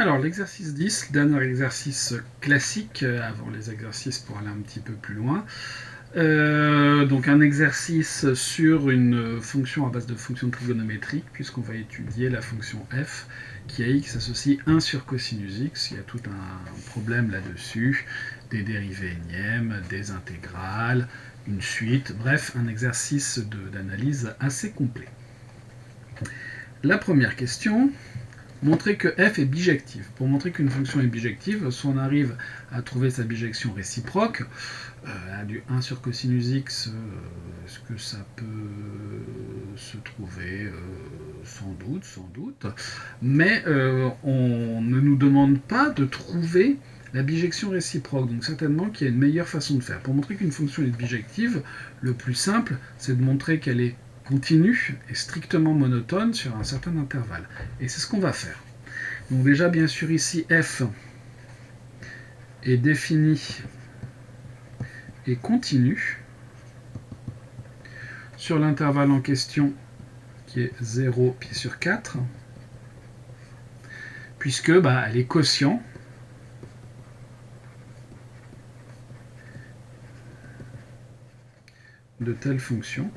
Alors, l'exercice 10, le dernier exercice classique, avant les exercices pour aller un petit peu plus loin. Donc un exercice sur une fonction à base de fonction trigonométrique, puisqu'on va étudier la fonction f qui a x associe 1 sur cosinus x. Il y a tout un problème là-dessus, des dérivées énièmes, des intégrales, une suite, bref, un exercice d'analyse assez complet. La première question, montrer que f est bijective. Pour montrer qu'une fonction est bijective, soit on arrive à trouver sa bijection réciproque, du 1 sur cosinus x, est-ce que ça peut se trouver sans doute. Mais on ne nous demande pas de trouver la bijection réciproque. Donc certainement qu'il y a une meilleure façon de faire. Pour montrer qu'une fonction est bijective, le plus simple, c'est de montrer qu'elle est continue et strictement monotone sur un certain intervalle. Et c'est ce qu'on va faire. Donc déjà, bien sûr, ici, f est défini et continue sur l'intervalle en question qui est 0 pi sur 4, puisque elle est quotient de telle fonction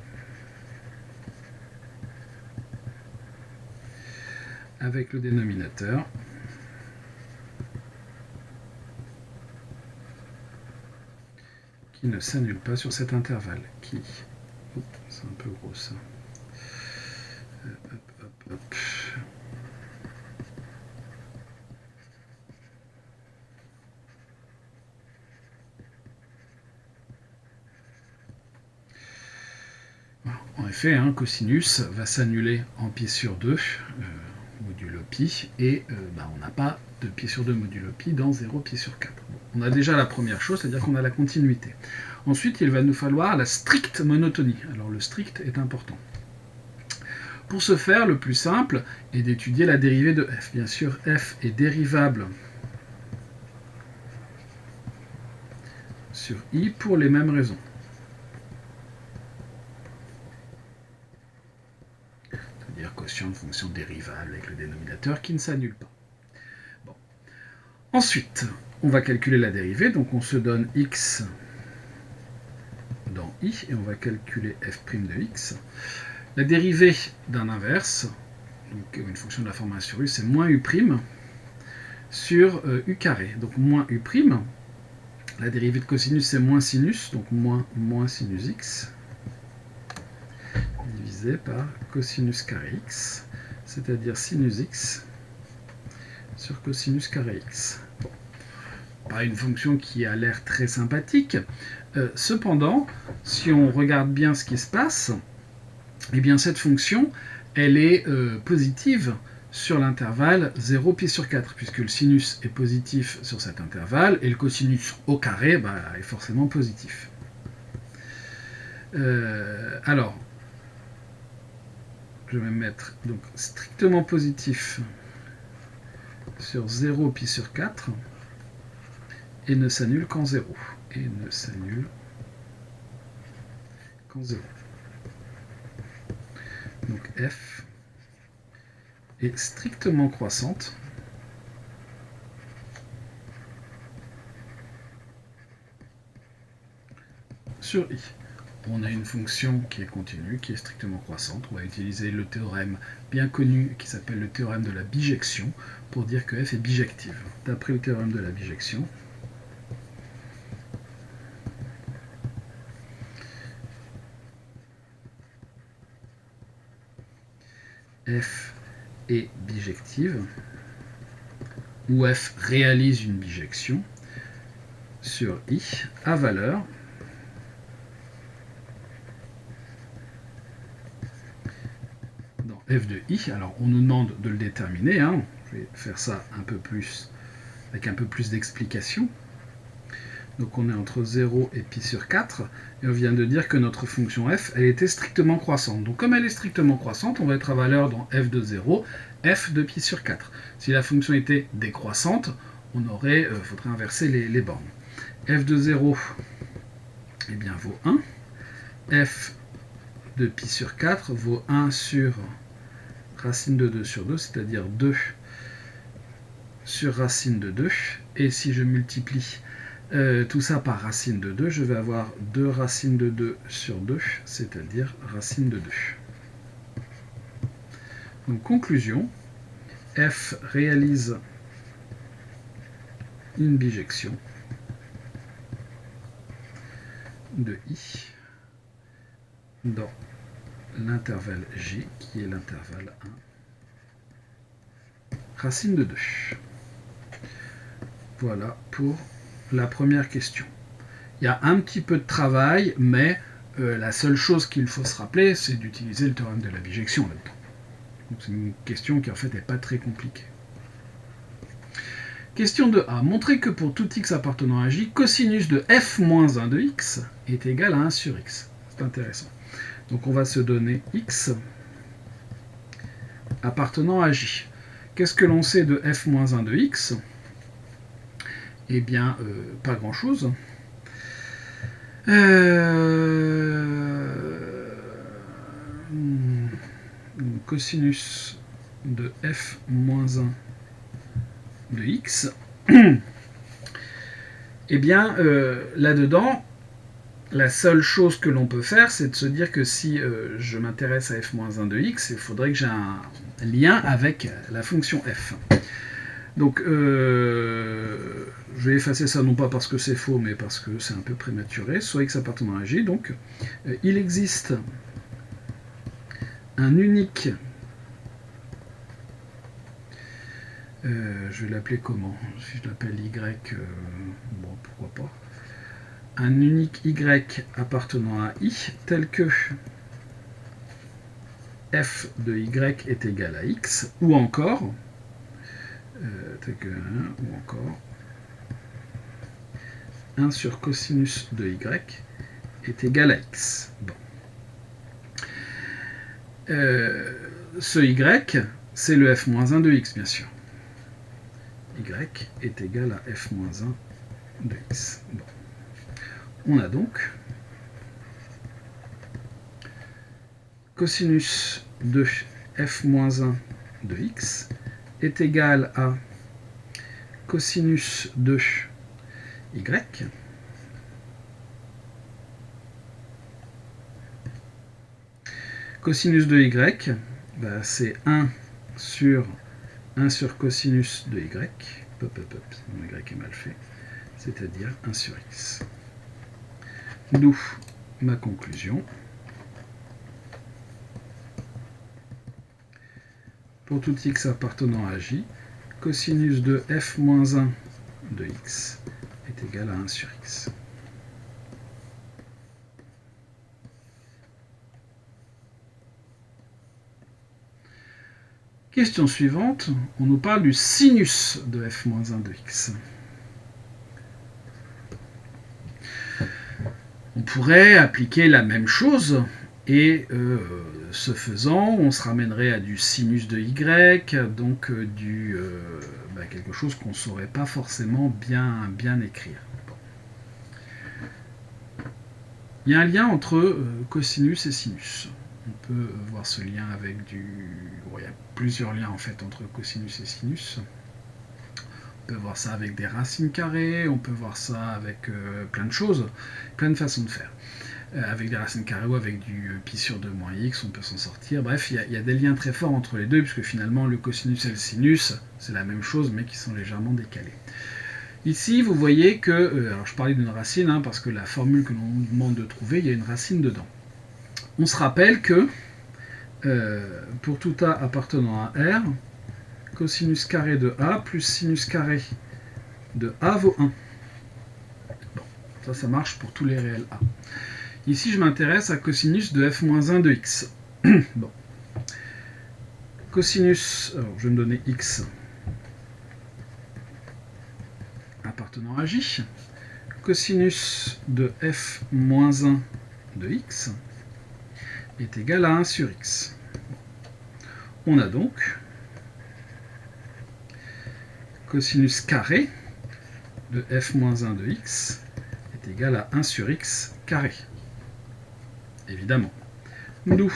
avec le dénominateur qui ne s'annule pas sur cet intervalle qui... Oh, c'est un peu gros ça. Hop. En effet, cosinus va s'annuler en pi sur 2, modulo pi, et on n'a pas de pi sur 2 modulo pi dans 0 pi sur 4. Bon, on a déjà la première chose, c'est-à-dire qu'on a la continuité. Ensuite, il va nous falloir la stricte monotonie. Alors le strict est important. Pour ce faire, le plus simple est d'étudier la dérivée de f. Bien sûr, f est dérivable sur i pour les mêmes raisons. C'est-à-dire quotient de fonction dérivable avec le dénominateur qui ne s'annule pas. Bon. Ensuite, on va calculer la dérivée. Donc on se donne x dans i et on va calculer f' de x. La dérivée d'un inverse, donc une fonction de la forme 1 sur u, c'est moins u' sur u carré. Donc moins u'. La dérivée de cosinus, c'est moins sinus, donc moins sinus x, divisé par cosinus carré x, c'est-à-dire sinus x sur cosinus carré x. Bon. Pas une fonction qui a l'air très sympathique. Cependant, si on regarde bien ce qui se passe, eh bien cette fonction, elle est positive sur l'intervalle 0 pi sur 4, puisque le sinus est positif sur cet intervalle, et le cosinus au carré est forcément positif. Alors, je vais mettre donc strictement positif sur 0 pi sur 4, et ne s'annule qu'en 0. Et ne s'annule qu'en 0. Donc f est strictement croissante sur i. On a une fonction qui est continue, qui est strictement croissante. On va utiliser le théorème bien connu qui s'appelle le théorème de la bijection pour dire que f est bijective. D'après le théorème de la bijection, f est bijective, où f réalise une bijection sur i à valeur dans f de i. Alors on nous demande de le déterminer, je vais faire ça un peu plus, avec un peu plus d'explication. Donc on est entre 0 et pi sur 4, et on vient de dire que notre fonction f, elle était strictement croissante. Donc comme elle est strictement croissante, on va être à valeur dans f de 0, f de pi sur 4. Si la fonction était décroissante, on aurait, faudrait inverser les bornes. F de 0 eh bien, vaut 1. F de pi sur 4 vaut 1 sur racine de 2 sur 2, c'est-à-dire 2 sur racine de 2. Et si je multiplie tout ça par racine de 2, je vais avoir 2 racines de 2 sur 2, c'est-à-dire racine de 2. Donc conclusion, f réalise une bijection de i dans l'intervalle G, qui est l'intervalle 1, racine de 2. Voilà pour la première question. Il y a un petit peu de travail, mais la seule chose qu'il faut se rappeler, c'est d'utiliser le théorème de la bijection là-dedans. Donc c'est une question qui en fait n'est pas très compliquée. Question 2a. Montrer que pour tout x appartenant à J, cosinus de f-1 de x est égal à 1 sur x. C'est intéressant. Donc on va se donner x appartenant à J. Qu'est-ce que l'on sait de f-1 de x? Eh bien, pas grand-chose. Cosinus de f-1 de x. Eh bien, là-dedans, la seule chose que l'on peut faire, c'est de se dire que si je m'intéresse à f-1 de x, il faudrait que j'ai un lien avec la fonction f. Donc, je vais effacer ça non pas parce que c'est faux, mais parce que c'est un peu prématuré. Soit x appartenant à J, donc il existe un unique... je vais l'appeler comment? Si je l'appelle y, bon, pourquoi pas. Un unique y appartenant à i, tel que f de y est égal à x, ou encore, tel que 1, ou encore, 1 sur cosinus de y est égal à x. Bon. Ce y, c'est le f-1 de x, bien sûr. Y est égal à f-1 de x. Bon. On a donc cosinus de f-1 de x est égal à cosinus de y. Cosinus de y, bah, c'est 1 sur cosinus de y. Mon y est mal fait. C'est-à-dire 1 sur x. D'où ma conclusion. Pour tout x appartenant à J, cosinus de f-1 de x est égal à 1 sur x. Question suivante, on nous parle du sinus de f-1 de x. On pourrait appliquer la même chose et ce faisant, on se ramènerait à du sinus de y, donc quelque chose qu'on ne saurait pas forcément bien écrire. Bon. Il y a un lien entre cosinus et sinus. On peut voir ce lien avec du... Bon, il y a plusieurs liens en fait entre cosinus et sinus. On peut voir ça avec des racines carrées, on peut voir ça avec plein de choses, plein de façons de faire. Avec des racines carrées ou avec du pi sur 2 moins x, on peut s'en sortir. Bref, il y a des liens très forts entre les deux, puisque finalement le cosinus et le sinus, c'est la même chose, mais qui sont légèrement décalés. Ici, vous voyez que, alors je parlais d'une racine, parce que la formule que l'on nous demande de trouver, il y a une racine dedans. On se rappelle que, pour tout a appartenant à R, cosinus carré de A plus sinus carré de A vaut 1. Bon, ça marche pour tous les réels A. Ici, je m'intéresse à cosinus de f-1 de x. Bon. Cosinus, alors je vais me donner x appartenant à J. Cosinus de f-1 de x est égal à 1 sur x. On a donc cosinus carré de f-1 de x est égal à 1 sur x carré. Évidemment. D'où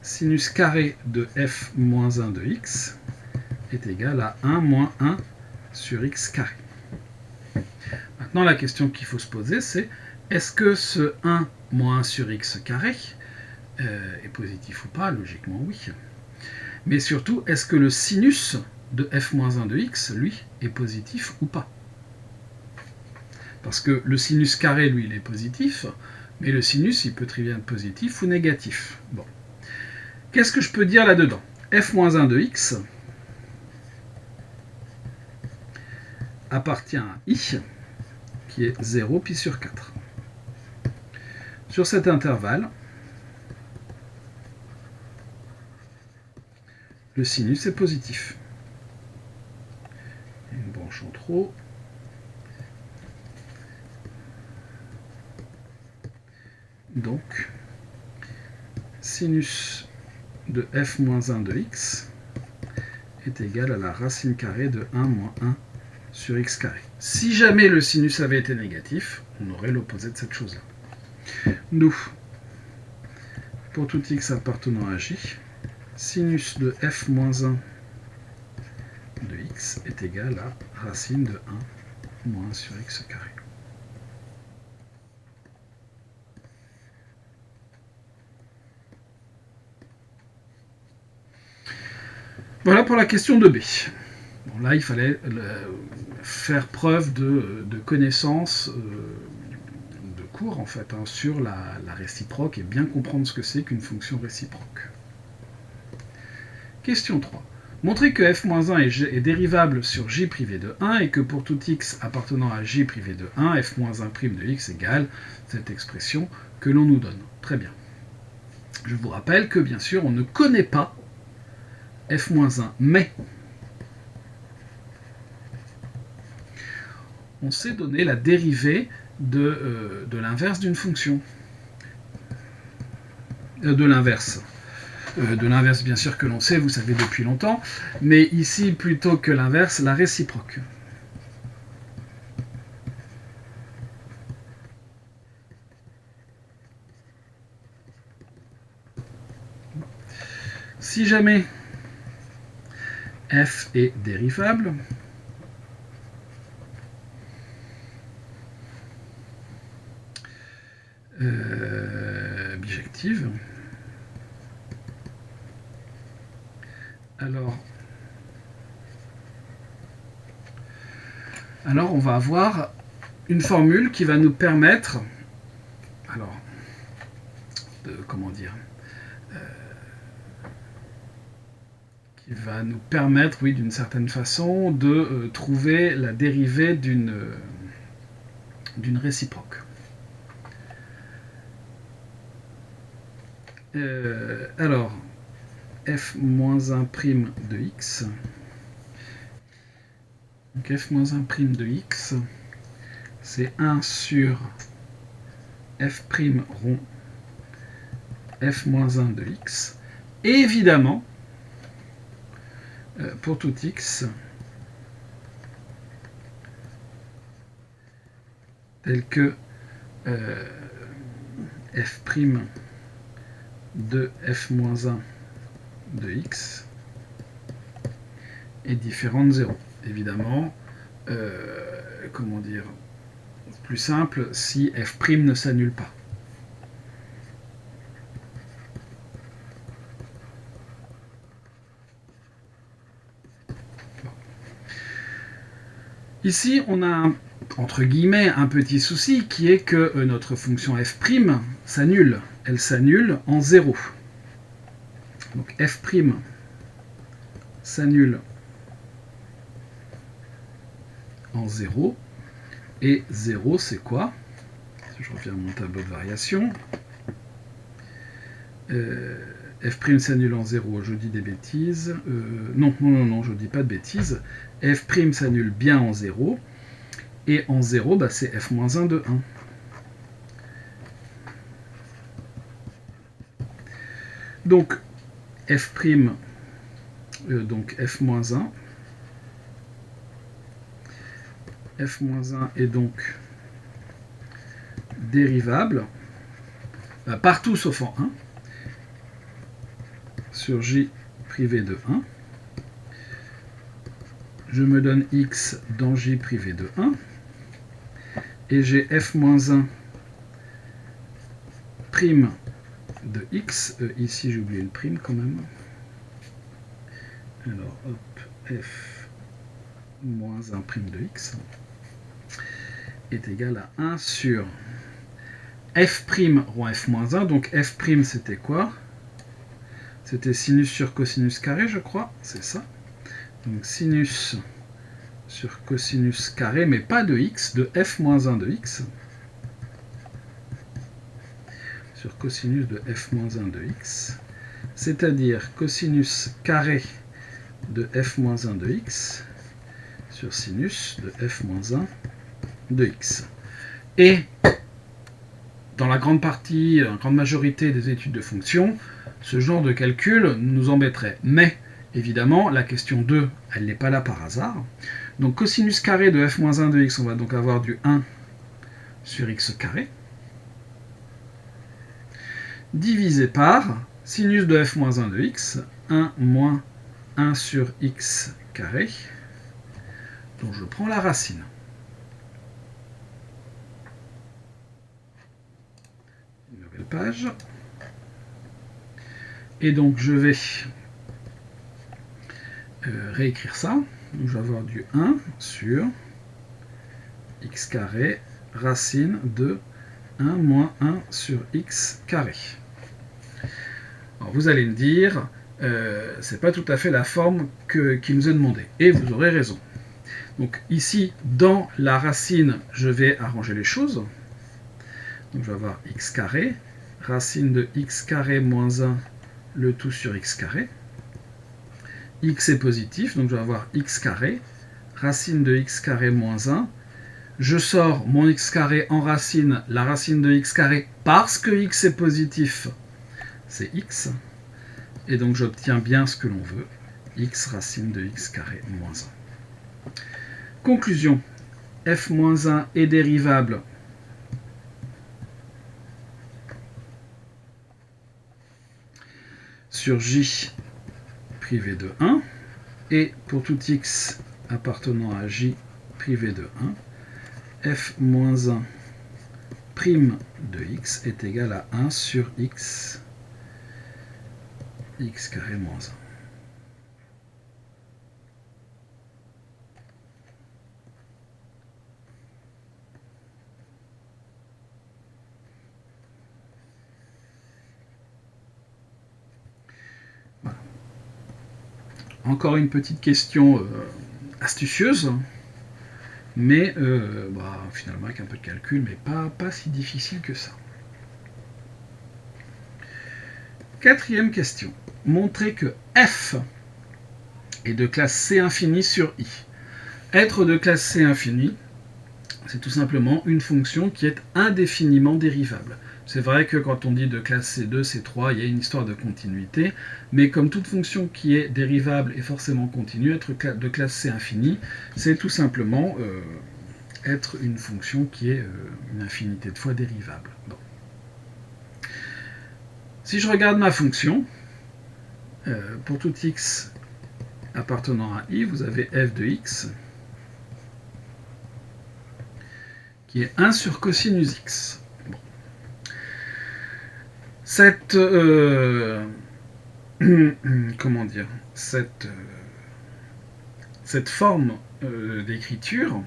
sinus carré de f-1 de x est égal à 1 moins 1 sur x carré. Maintenant, la question qu'il faut se poser, c'est est-ce que ce 1 moins 1 sur x carré est positif ou pas? Logiquement, oui. Mais surtout, est-ce que le sinus de f moins 1 de x, lui, est positif ou pas? Parce que le sinus carré, lui, il est positif, mais le sinus, il peut très bien être positif ou négatif. Bon. Qu'est-ce que je peux dire là-dedans? F moins 1 de x appartient à i, qui est 0 pi sur 4. Sur cet intervalle, le sinus est positif. Une branche en trop. Donc, sinus de f moins 1 de x est égal à la racine carrée de 1 moins 1 sur x carré. Si jamais le sinus avait été négatif, on aurait l'opposé de cette chose-là. Nous, pour tout x appartenant à j, sinus de f moins 1 de x est égal à racine de 1 moins 1 sur x carré. Voilà pour la question de B. Bon, là, il fallait faire preuve de connaissance de cours, en fait, sur la réciproque et bien comprendre ce que c'est qu'une fonction réciproque. Question 3. Montrer que f-1 est dérivable sur j privé de 1 et que pour tout x appartenant à j privé de 1, f-1' de x égale cette expression que l'on nous donne. Très bien. Je vous rappelle que, bien sûr, on ne connaît pas f-1, mais on sait donner la dérivée de l'inverse d'une fonction. De l'inverse, bien sûr que l'on sait, vous savez depuis longtemps, mais ici, plutôt que l'inverse, la réciproque. Si jamais f est dérivable, bijective, alors on va avoir une formule qui va nous permettre, qui va nous permettre, oui, d'une certaine façon, de trouver la dérivée d'une réciproque. Alors, f-1' de x, donc f-1' de x, c'est 1 sur f' rond f-1 de x, et évidemment, pour tout x, tel que f' de f-1 de x est différent de 0. Évidemment, plus simple si f' ne s'annule pas. Ici, on a, entre guillemets, un petit souci qui est que notre fonction f' s'annule. Elle s'annule en 0. Donc f' s'annule en 0. Et 0, c'est quoi? Je reviens à mon tableau de variation. F' s'annule en 0, je dis des bêtises. Non, je dis pas de bêtises. F' s'annule bien en 0. Et en 0, c'est f-1 de 1. Donc, f', donc f-1. f-1 est donc dérivable partout sauf en 1 sur j privé de 1. je me donne x dans j privé de 1, et j'ai f-1 prime de x, ici j'ai oublié le prime quand même, alors hop, f moins 1 prime de x est égal à 1 sur f prime rond f moins 1, donc f prime c'était quoi? C'était sinus sur cosinus carré, je crois, c'est ça. Donc sinus sur cosinus carré, mais pas de x, de f moins 1 de x, sur cosinus de f moins 1 de x, c'est-à-dire cosinus carré de f moins 1 de x, sur sinus de f moins 1 de x. Et dans la grande majorité des études de fonctions, ce genre de calcul nous embêterait. Mais, évidemment, la question 2, elle n'est pas là par hasard. Donc, cosinus carré de f moins 1 de x, on va donc avoir du 1 sur x carré, divisé par sinus de f moins 1 de x, 1 moins 1 sur x carré, dont je prends la racine. Une nouvelle page. Et donc je vais réécrire ça. Donc je vais avoir du 1 sur x carré racine de 1 moins 1 sur x carré. Alors vous allez me dire, c'est pas tout à fait la forme qui nous est demandée. Et vous aurez raison. Donc ici, dans la racine, je vais arranger les choses. Donc je vais avoir x carré, racine de x carré moins 1, le tout sur x carré. X est positif, donc je vais avoir x carré, racine de x carré moins 1. Je sors mon x carré en racine, la racine de x carré, parce que x est positif, c'est x. Et donc j'obtiens bien ce que l'on veut, x racine de x carré moins 1. Conclusion, f moins 1 est dérivable sur j privé de 1, et pour tout x appartenant à j privé de 1, f moins 1 prime de x est égal à 1 sur x carré moins 1. Voilà. Encore une petite question astucieuse, mais finalement avec un peu de calcul, mais pas si difficile que ça. Quatrième question. Montrer que f est de classe C infinie sur I. Être de classe C infinie, c'est tout simplement une fonction qui est indéfiniment dérivable. C'est vrai que quand on dit de classe C2, C3, il y a une histoire de continuité, mais comme toute fonction qui est dérivable est forcément continue, être de classe C infinie, c'est tout simplement être une fonction qui est une infinité de fois dérivable. Bon. Si je regarde ma fonction, pour tout x appartenant à i, vous avez f de x qui est 1 sur cosinus x. Bon. Cette comment dire, cette forme d'écriture,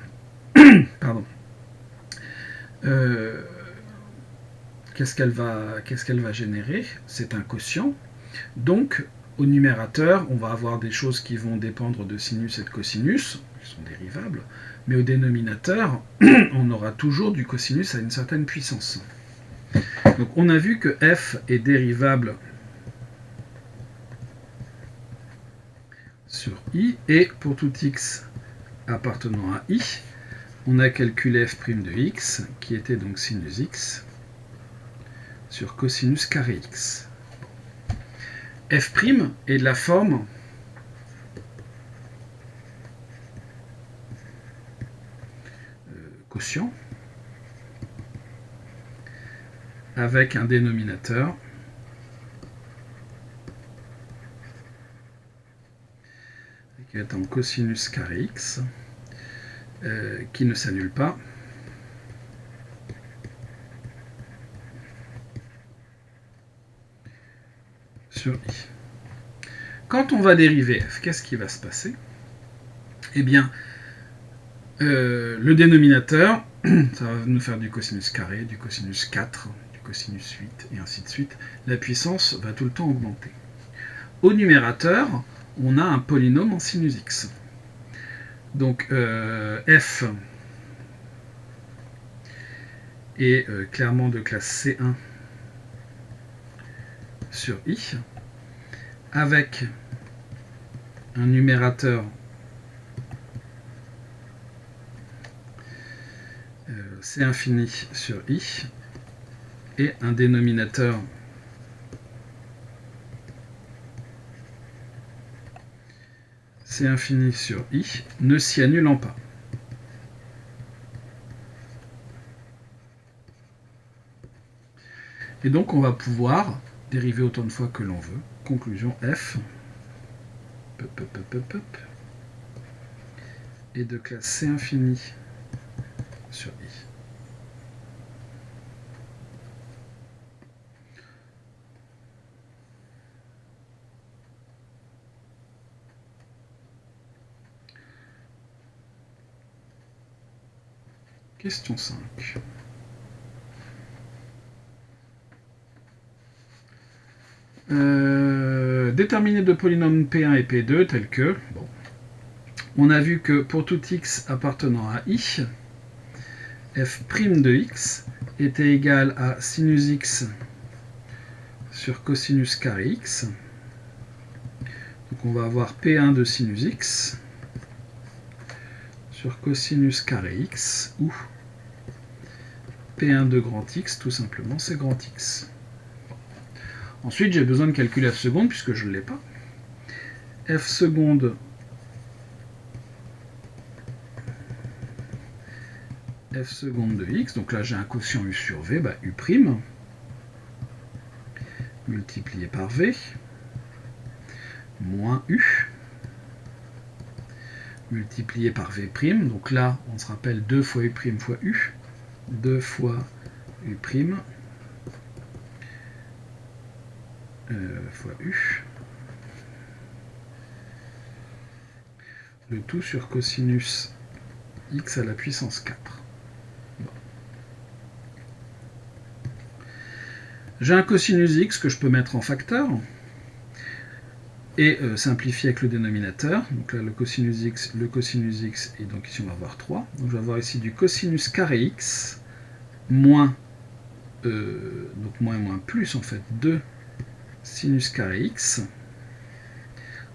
pardon, qu'est-ce qu'elle va générer? C'est un quotient. Donc, au numérateur, on va avoir des choses qui vont dépendre de sinus et de cosinus, qui sont dérivables, mais au dénominateur, on aura toujours du cosinus à une certaine puissance. Donc, on a vu que f est dérivable sur i, et pour tout x appartenant à i, on a calculé f' de x, qui était donc sinus x, sur cosinus carré x. F' est de la forme quotient avec un dénominateur est en cosinus carré x, qui ne s'annule pas. Sur i. Quand on va dériver f, qu'est-ce qui va se passer? Eh bien, le dénominateur, ça va nous faire du cosinus carré, du cosinus 4, du cosinus 8, et ainsi de suite. La puissance va tout le temps augmenter. Au numérateur, on a un polynôme en sinus x. Donc f est clairement de classe C1 sur i, avec un numérateur C infini sur i et un dénominateur C infini sur i ne s'y annulant pas. Et donc on va pouvoir dériver autant de fois que l'on veut. Conclusion f est de classe C infini sur i. Question 5. Déterminer deux polynômes P1 et P2 tels que, bon, on a vu que pour tout x appartenant à i, f' de x était égal à sinus x sur cosinus carré x. Donc on va avoir P1 de sinus x sur cosinus carré x, ou P1 de grand x, tout simplement, c'est grand x. Ensuite, j'ai besoin de calculer f seconde, puisque je ne l'ai pas. F seconde de x, donc là j'ai un quotient u sur v, bah u' multiplié par v, moins u, multiplié par v', donc là on se rappelle 2 fois u' fois u, 2 fois u' fois u, le tout sur cosinus x à la puissance 4. Bon. J'ai un cosinus x que je peux mettre en facteur et simplifier avec le dénominateur. Donc là le cosinus x, et donc ici on va avoir 3. Donc je vais avoir ici du cosinus carré x moins, donc moins plus en fait, 2 sinus carré x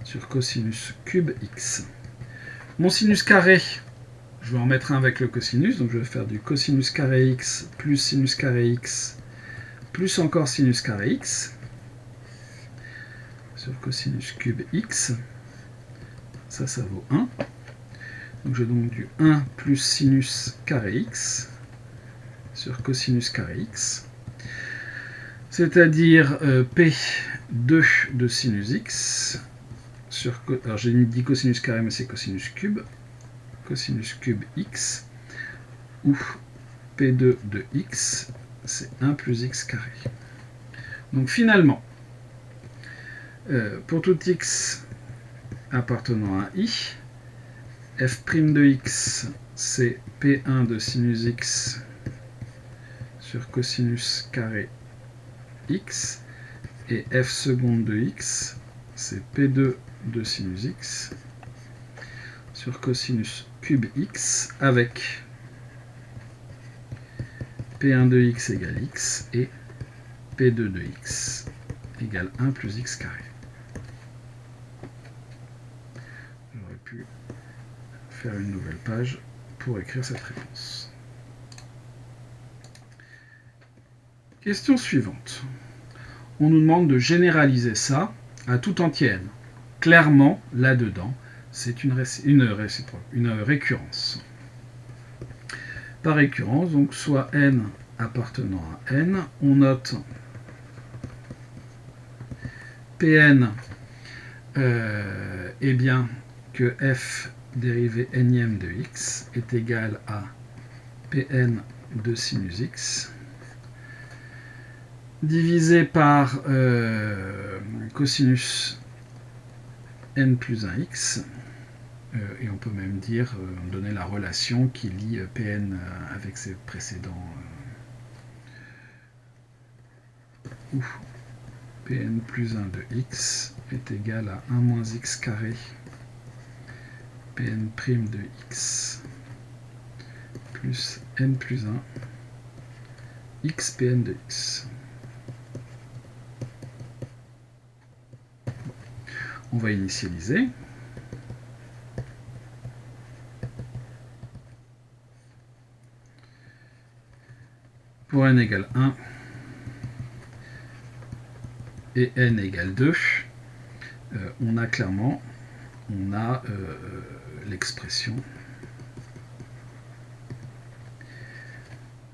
sur cosinus cube x. Mon sinus carré, je vais en mettre un avec le cosinus, donc je vais faire du cosinus carré x plus sinus carré x plus encore sinus carré x sur cosinus cube x. Ça vaut 1. Donc j'ai donc du 1 plus sinus carré x sur cosinus carré x, c'est-à-dire P2 de sinus x sur, alors j'ai dit cosinus carré mais c'est cosinus cube x, ou P2 de x, c'est 1 plus x carré. Donc finalement, pour tout x appartenant à i, f' de x, c'est P1 de sinus x sur cosinus carré x, et f seconde de x, c'est P2 de sinus x sur cosinus cube x, avec P1 de x égale x et P2 de x égale 1 plus x carré. J'aurais pu faire une nouvelle page pour écrire cette réponse. Question suivante. On nous demande de généraliser ça à tout entier n. Clairement, là-dedans, c'est une récurrence. Par récurrence, donc soit n appartenant à n, on note Pn, eh bien, que f dérivée nème de x est égal à Pn de sinus x divisé par cosinus n plus 1x, et on peut même dire, donner la relation qui lie Pn avec ses précédents, où Pn plus 1 de x est égal à 1 moins x carré Pn' de x plus n plus 1 x Pn de x. On va initialiser. Pour n égale 1 et n égale 2, on a clairement l'expression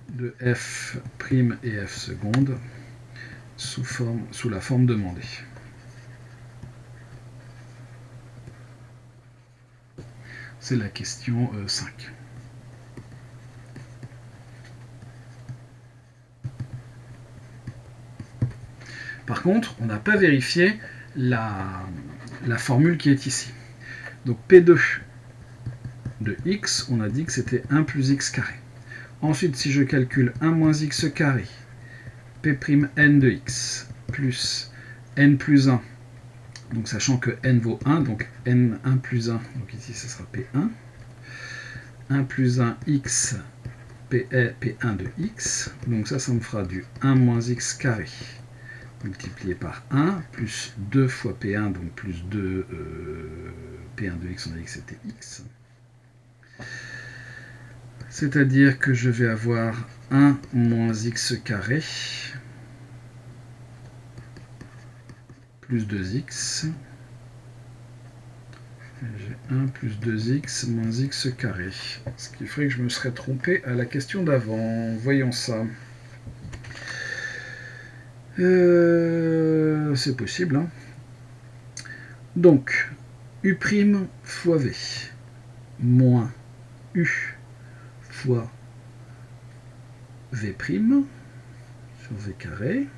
de f' et f seconde sous la forme demandée. C'est la question 5. Par contre, on n'a pas vérifié la formule qui est ici. Donc P2 de x, on a dit que c'était 1 plus x carré. Ensuite, si je calcule 1 moins x carré, P'n de x, plus n plus 1, donc sachant que n vaut 1, donc n1 plus 1, donc ici ça sera P1, 1 plus 1 x, P1 de x, donc ça me fera du 1 moins x carré, multiplié par 1, plus 2 fois P1, donc plus 2 P1 de x, on a dit que c'était x. C'est-à-dire que je vais avoir 1 moins x carré, plus 2x. J'ai 1 plus 2x moins x carré. Ce qui ferait que je me serais trompé à la question d'avant. Voyons ça. C'est possible. Hein. Donc, u' fois v moins u fois v' sur v carré.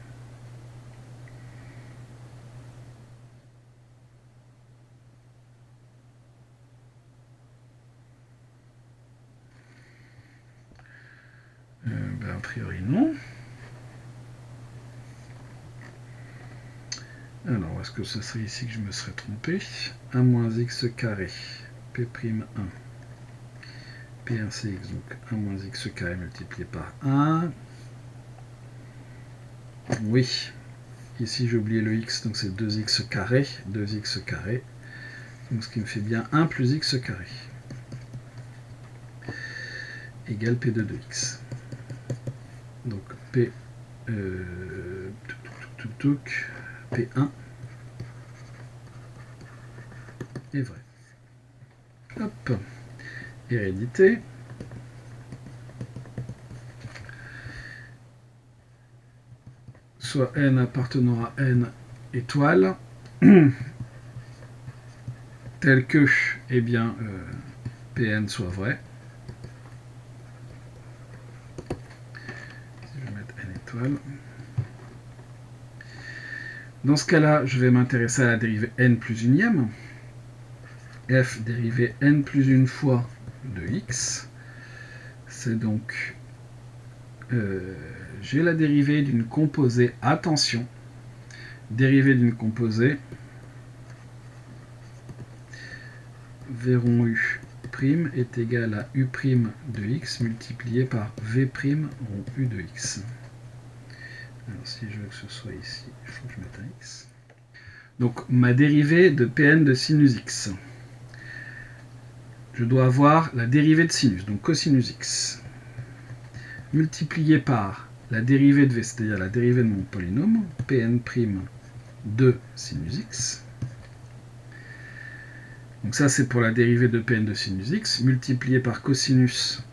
A priori non. Alors, est-ce que ce serait ici que je me serais trompé? 1 moins x carré, P'1, P1 c'est x, donc 1 moins x carré multiplié par 1. Oui, ici j'ai oublié le x, donc c'est 2x carré, 2x carré, donc ce qui me fait bien 1 plus x carré, égale P2 de x. Donc P, P1 est vrai. Hop, hérédité. Soit n appartenant à n étoile, tel que, eh bien, Pn soit vrai. Si je vais mettre n étoile. Dans ce cas-là, je vais m'intéresser à la dérivée n plus unième. F dérivée n plus une fois de x. C'est donc... j'ai la dérivée d'une composée, attention, dérivée d'une composée, verrons u' est égal à u' de x multiplié par v' rond u de x. Alors si je veux que ce soit ici, il faut que je mette un x. Donc ma dérivée de Pn de sinus x. Je dois avoir la dérivée de sinus, donc cosinus x, multiplié par la dérivée de v, c'est-à-dire la dérivée de mon polynôme, Pn' de sinus x. Donc ça c'est pour la dérivée de Pn de sinus x, multiplié par cosinus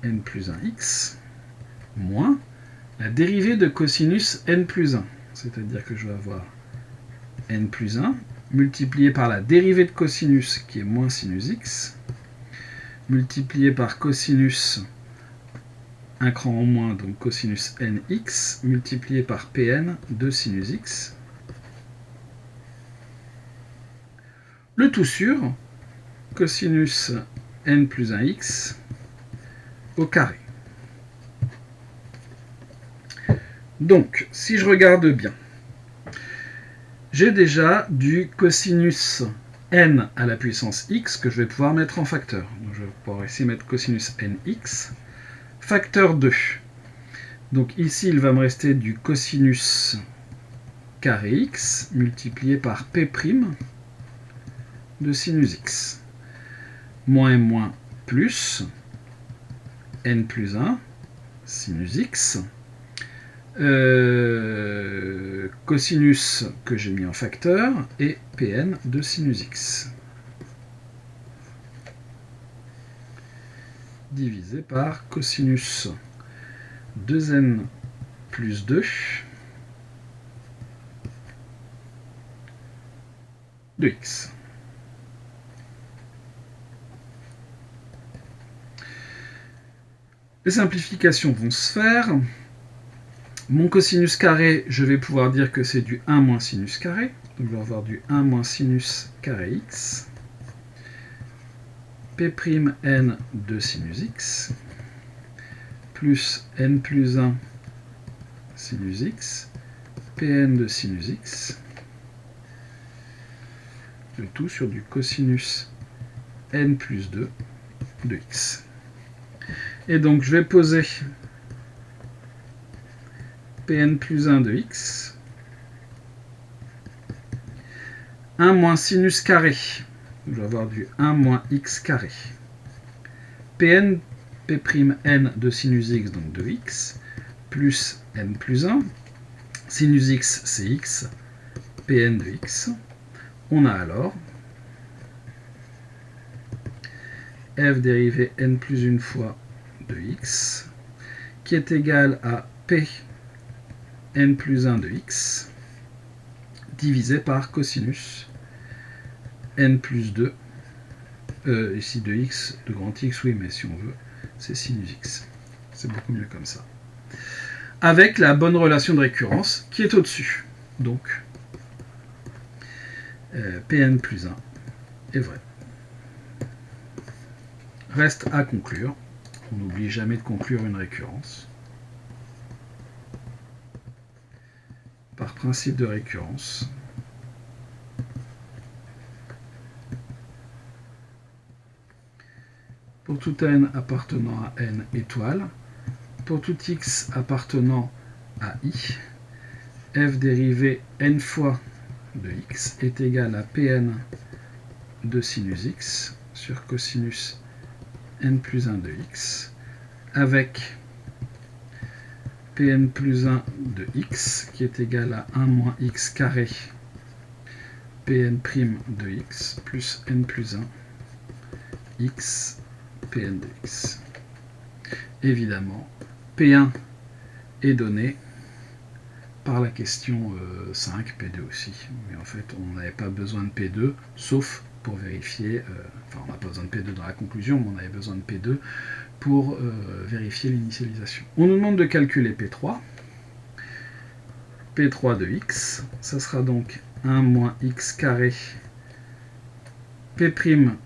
n plus 1x, moins la dérivée de cosinus n plus 1. C'est-à-dire que je vais avoir n plus 1 multiplié par la dérivée de cosinus qui est moins sinus x, multiplié par cosinus un cran en moins, donc cosinus nx, multiplié par Pn de sinus x. Le tout sur cosinus n plus 1x au carré. Donc, si je regarde bien, j'ai déjà du cosinus n à la puissance x que je vais pouvoir mettre en facteur. Donc, je vais pouvoir ici mettre cosinus nx, facteur 2. Donc ici, il va me rester du cosinus carré x multiplié par p' de sinus x. Moins et moins plus n plus 1 sinus x. Cosinus que j'ai mis en facteur et Pn de sinus x divisé par cosinus 2n plus 2 de x. Les simplifications vont se faire. Mon cosinus carré, je vais pouvoir dire que c'est du 1 moins sinus carré. Donc je vais avoir du 1 moins sinus carré x. P'n de sinus x. Plus n plus 1 sinus x. Pn de sinus x. Le tout sur du cosinus n plus 2 de x. Et donc je vais poser Pn plus 1 de x, 1 moins sinus carré, je vais avoir du 1 moins x carré, Pn, P'N de sinus x, donc de x, plus n plus 1, sinus x c'est x, Pn de x, on a alors f dérivée n plus une fois de x, qui est égal à p n plus 1 de x divisé par cosinus n plus 2, ici de x, de grand x, oui, mais si on veut, c'est sinus x. C'est beaucoup mieux comme ça. Avec la bonne relation de récurrence qui est au-dessus. Donc, Pn plus 1 est vrai. Reste à conclure. On n'oublie jamais de conclure une récurrence. Par principe de récurrence, pour tout n appartenant à n étoile, pour tout x appartenant à i, f dérivée n fois de x est égal à Pn de sinus x sur cosinus n plus 1 de x, avec Pn plus 1 de x qui est égal à 1 moins x carré Pn' de x plus n plus 1 x Pn de x. Évidemment, P1 est donné par la question 5, P2 aussi. Mais en fait, on n'avait pas besoin de P2, sauf pour vérifier, enfin on n'a pas besoin de P2 dans la conclusion, mais on avait besoin de P2 pour vérifier l'initialisation. On nous demande de calculer P3. P3 de x, ça sera donc 1 moins x carré P'N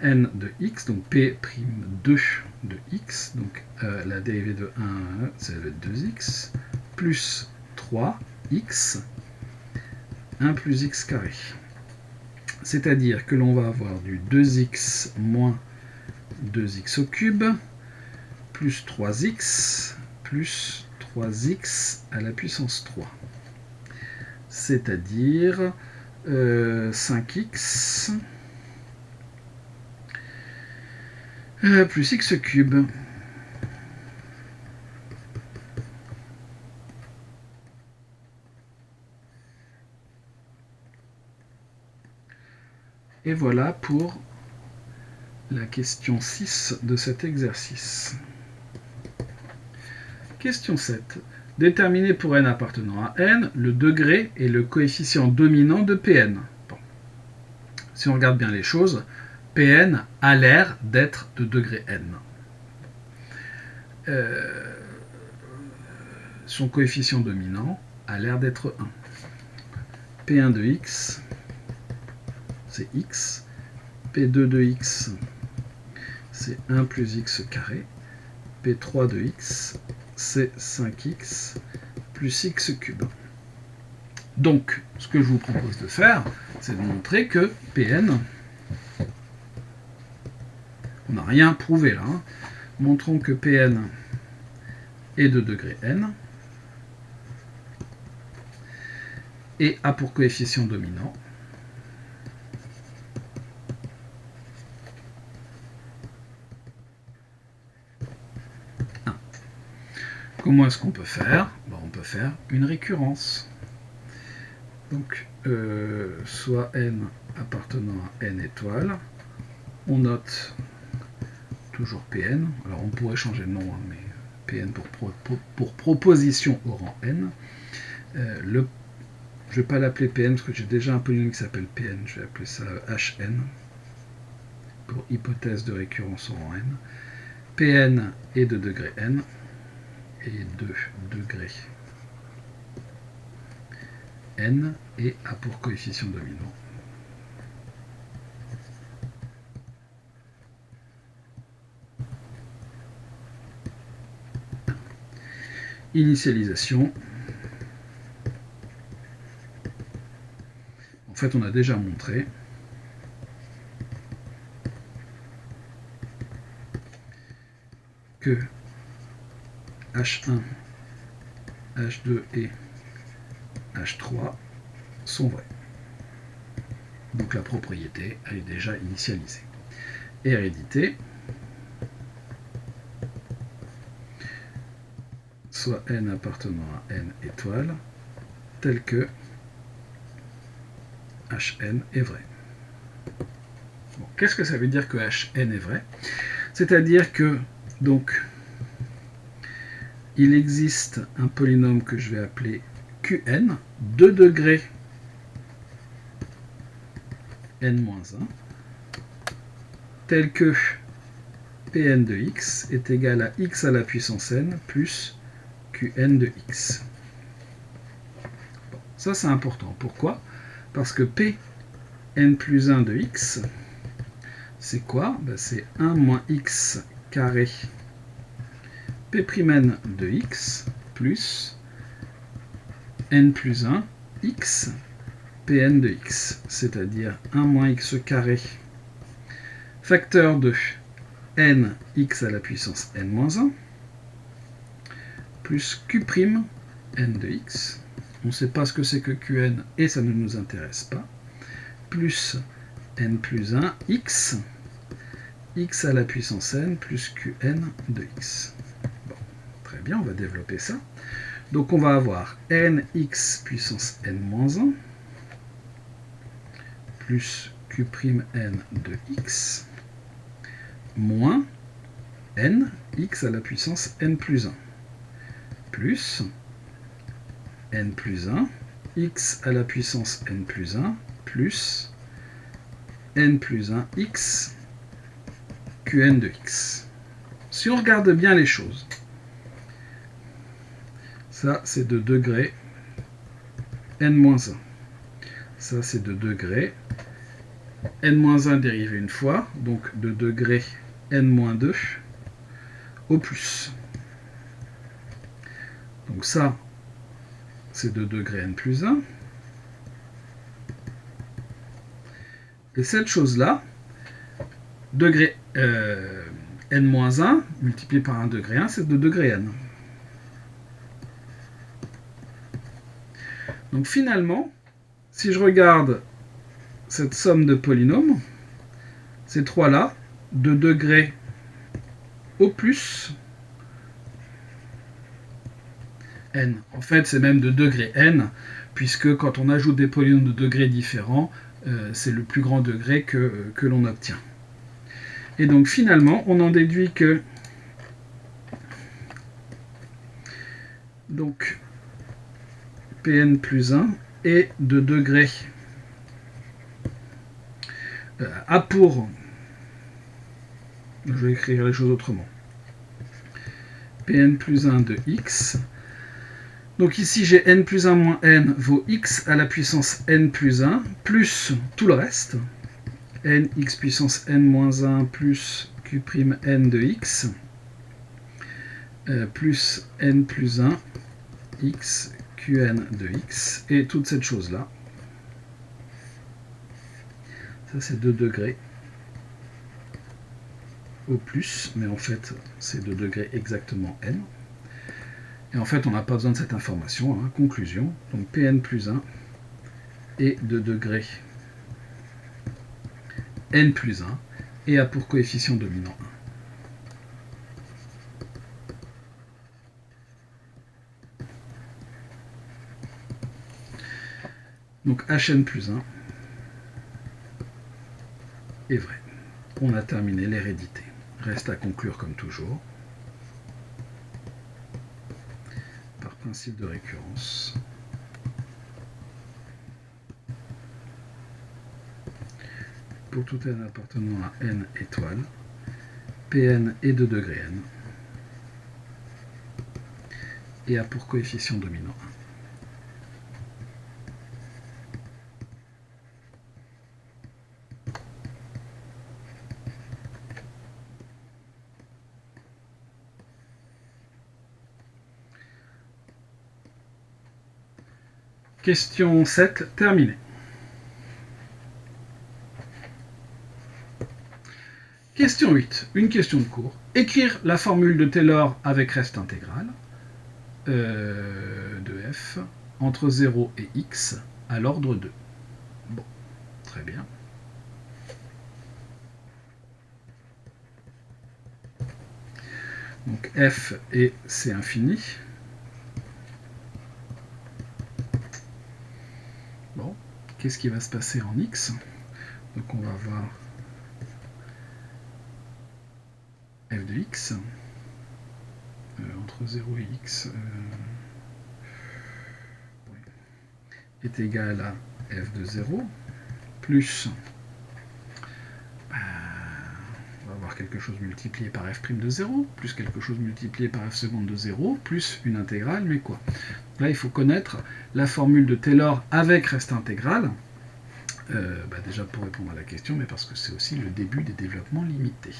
de x, donc P'2 de x, donc la dérivée de 1, ça va être 2x, plus 3x, 1 plus x carré. C'est-à-dire que l'on va avoir du 2x moins 2x au cube, plus 3x, plus 3x à la puissance 3. C'est-à-dire 5x plus x cube. Et voilà pour la question 6 de cet exercice. Question 7. Déterminer pour n appartenant à n le degré et le coefficient dominant de Pn. Bon. si on regarde bien les choses, Pn a l'air d'être de degré n. Son coefficient dominant a l'air d'être 1. P1 de x, c'est x. P2 de x, c'est 1 plus x carré. P3 de x, c'est 5x plus x cube. Donc, ce que je vous propose de faire, c'est de montrer que Pn, on n'a rien prouvé là, hein. Montrons que Pn est de degré n et a pour coefficient dominant Comment est-ce qu'on peut faire? On peut faire une récurrence. Donc, soit n appartenant à n étoiles, on note toujours Pn. Alors, on pourrait changer de nom, hein, mais Pn pour proposition au rang n. Je ne vais pas l'appeler Pn parce que j'ai déjà un polynôme qui s'appelle Pn. Je vais appeler ça Hn pour hypothèse de récurrence au rang n. Pn est de degré n et de degré n et a pour coefficient dominant initialisation. En fait, on a déjà montré que H1, H2 et H3 sont vrais. Donc la propriété, elle est déjà initialisée. Hérédité, soit n appartenant à n étoiles, tel que Hn est vrai. Bon, qu'est-ce que ça veut dire que Hn est vrai? C'est-à-dire que, donc, il existe un polynôme que je vais appeler Qn, de degré n-1, tel que Pn de x est égal à x à la puissance n plus Qn de x. Bon, ça c'est important. Pourquoi? Parce que Pn plus 1 de x, c'est quoi? C'est 1 moins x carré P'N de x plus n plus 1 x Pn de x, c'est-à-dire 1 moins x carré facteur de n x à la puissance n-1 plus Q'N de x. On ne sait pas ce que c'est que Qn et ça ne nous intéresse pas. Plus n plus 1 x à la puissance n plus Qn de x. Bon, très bien, on va développer ça. Donc on va avoir nx puissance n-1 plus Q'N de x moins n x à la puissance n plus 1 plus n plus 1 x à la puissance n plus 1 plus n plus 1 x Qn de x. Si on regarde bien les choses, ça c'est de degré n-1. Ça c'est de degré n-1 dérivé une fois, donc de degré n-2 au plus. Donc ça, c'est de degré n plus 1. Et cette chose-là, degré n-1 multiplié par un degré 1, c'est de degré n. Donc finalement, si je regarde cette somme de polynômes, ces trois-là, de degré au plus n. En fait, c'est même de degré n, puisque quand on ajoute des polynômes de degrés différents, c'est le plus grand degré que l'on obtient. Et donc finalement, on en déduit que donc Pn plus 1 est de degré A pour... Je vais écrire les choses autrement. Pn plus 1 de x. Donc ici, j'ai n plus 1 moins n vaut x à la puissance n plus 1, plus tout le reste. N x puissance n moins 1 plus q' n de x, plus n plus 1 x qn de x, et toute cette chose-là. Ça, c'est 2 degrés au plus, mais en fait, c'est 2 degrés exactement n. Et en fait, on n'a pas besoin de cette information. Hein. Conclusion, donc Pn plus 1 est de degré n plus 1 et a pour coefficient dominant 1. Donc Hn plus 1 est vrai. On a terminé l'hérédité. Reste à conclure comme toujours. Par principe de récurrence. Pour tout n appartenant à n étoiles, Pn est de degré n et a pour coefficient dominant 1. Question 7, terminée. Question 8, une question de cours. Écrire la formule de Taylor avec reste intégral de f entre 0 et x à l'ordre 2. Bon, très bien. Donc f et c'est infini. Bon, qu'est-ce qui va se passer en x? Donc on va voir f de x entre 0 et x est égal à f de 0 plus, on va avoir quelque chose multiplié par f' de 0, plus quelque chose multiplié par f seconde de 0, plus une intégrale, mais quoi? Là, il faut connaître la formule de Taylor avec reste intégrale, déjà pour répondre à la question, mais parce que c'est aussi le début des développements limités.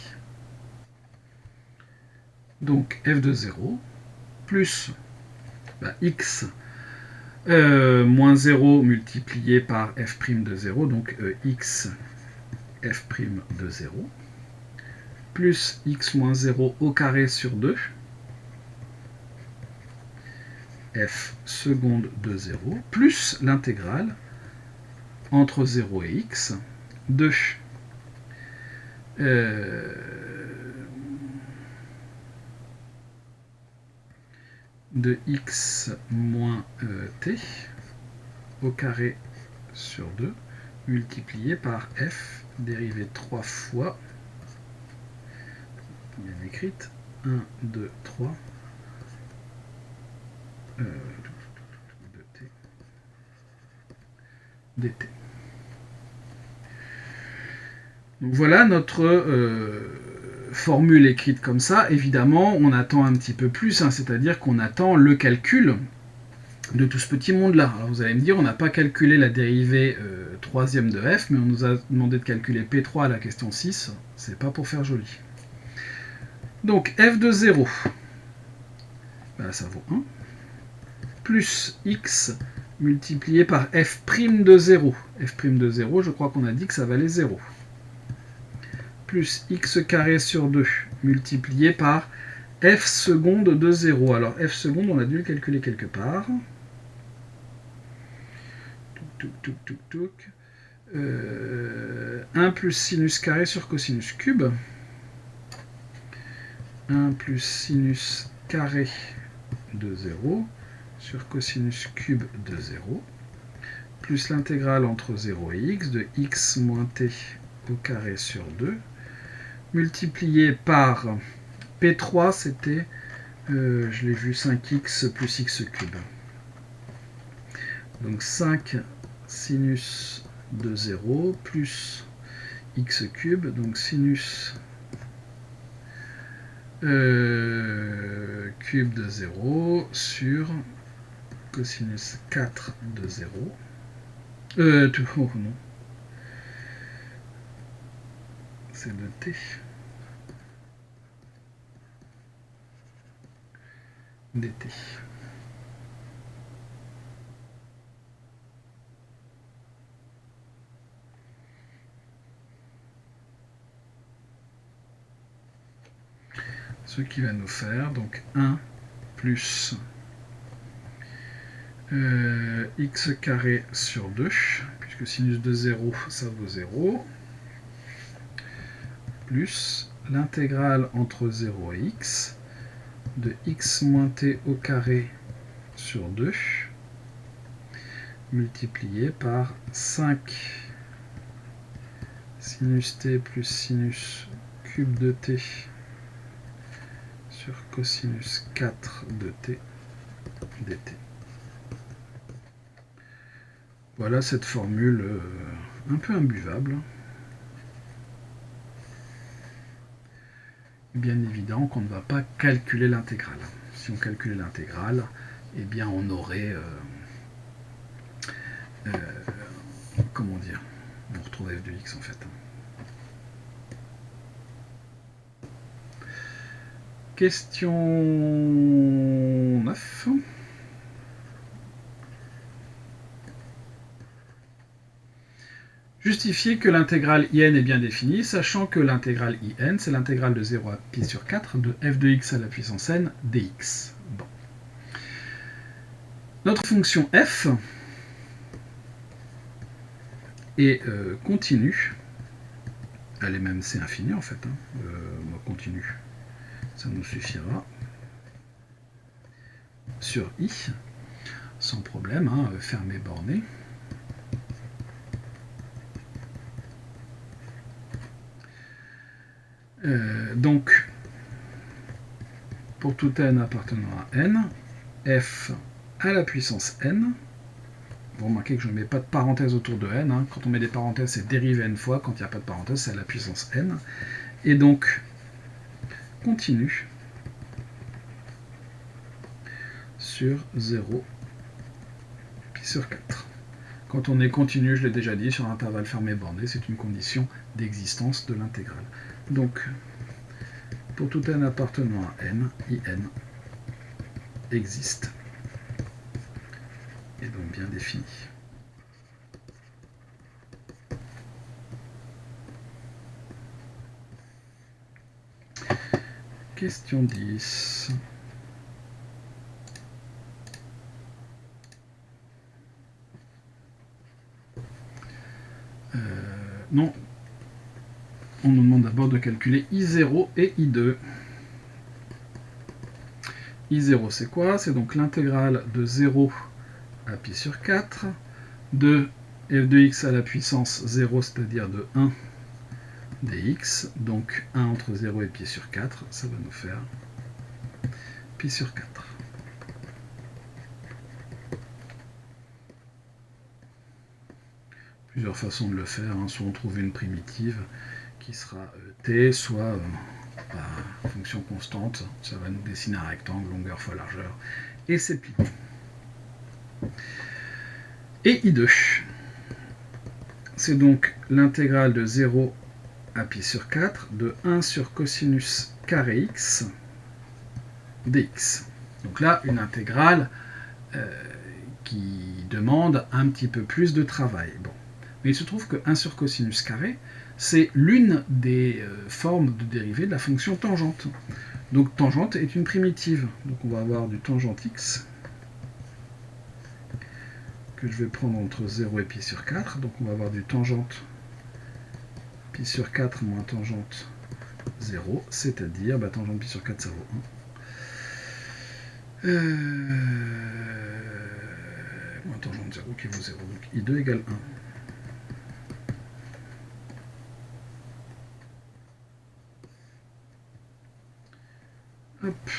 Donc f de 0 plus x moins 0 multiplié par f' de 0, donc x f' de 0, plus x moins 0 au carré sur 2, f seconde de 0, plus l'intégrale entre 0 et x de x moins t au carré sur 2 multiplié par f dérivée 3 fois, bien écrite, 1, 2, 3 de t dt. Donc voilà notre formule écrite comme ça. Évidemment, on attend un petit peu plus, hein, c'est-à-dire qu'on attend le calcul de tout ce petit monde-là. Alors vous allez me dire, on n'a pas calculé la dérivée troisième de f, mais on nous a demandé de calculer P3 à la question 6. C'est pas pour faire joli. Donc f de 0, ça vaut 1, plus x multiplié par f' de 0. f' de 0, je crois qu'on a dit que ça valait 0. Plus x carré sur 2 multiplié par f seconde de 0. Alors f seconde, on a dû le calculer quelque part. 1 plus sinus carré sur cosinus cube. 1 plus sinus carré de 0 sur cosinus cube de 0. Plus l'intégrale entre 0 et x de x moins t au carré sur 2. Multiplié par P3, c'était, je l'ai vu, 5x plus x cube. Donc 5 sinus de 0 plus x cube, donc sinus cube de 0 sur cosinus 4 de 0. Oh non. C'est de t. dt. Ce qui va nous faire donc 1 plus x carré sur 2, puisque sinus de 0, ça vaut 0, plus l'intégrale entre 0 et x de x moins t au carré sur 2, multiplié par 5 sinus t plus sinus cube de t sur cosinus 4 de t dt. Voilà cette formule un peu imbuvable. Bien évident qu'on ne va pas calculer l'intégrale. Si on calculait l'intégrale, eh bien on aurait... comment dire? On retrouve f de x en fait. Question 9. Justifier que l'intégrale in est bien définie, sachant que l'intégrale in, c'est l'intégrale de 0 à pi sur 4 de f de x à la puissance n dx. Bon. Notre fonction f est continue. Elle est même c infini en fait. Continue, ça nous suffira. Sur i, sans problème, fermé, borné. Donc, pour tout n appartenant à n, f à la puissance n, vous remarquez que je ne mets pas de parenthèse autour de n, quand on met des parenthèses c'est dérivé n fois, quand il n'y a pas de parenthèse c'est à la puissance n, et donc continue sur 0 pi sur 4. Quand on est continu, je l'ai déjà dit, sur un intervalle fermé borné, c'est une condition d'existence de l'intégrale. Donc, pour tout n appartenant à n, in existe, et donc bien défini. Question 10. Non, on nous demande d'abord de calculer I0 et I2. I0 c'est quoi? C'est donc l'intégrale de 0 à pi sur 4 de f de x à la puissance 0, c'est-à-dire de 1 dx, donc 1 entre 0 et pi sur 4, ça va nous faire pi sur 4. Plusieurs façons de le faire, soit on trouve une primitive qui sera t, soit fonction constante, ça va nous dessiner un rectangle, longueur fois largeur, et c'est plié. Et I2, c'est donc l'intégrale de 0 à pi sur 4 de 1 sur cosinus carré x dx. Donc là, une intégrale qui demande un petit peu plus de travail. Bon. Mais il se trouve que 1 sur cosinus carré, c'est l'une des formes de dérivée de la fonction tangente. Donc tangente est une primitive. Donc on va avoir du tangente x que je vais prendre entre 0 et pi sur 4. Donc on va avoir du tangente pi sur 4 moins tangente 0, c'est-à-dire tangente pi sur 4 ça vaut 1. Moins tangente 0 qui vaut 0. Donc I2 égale 1. Hop.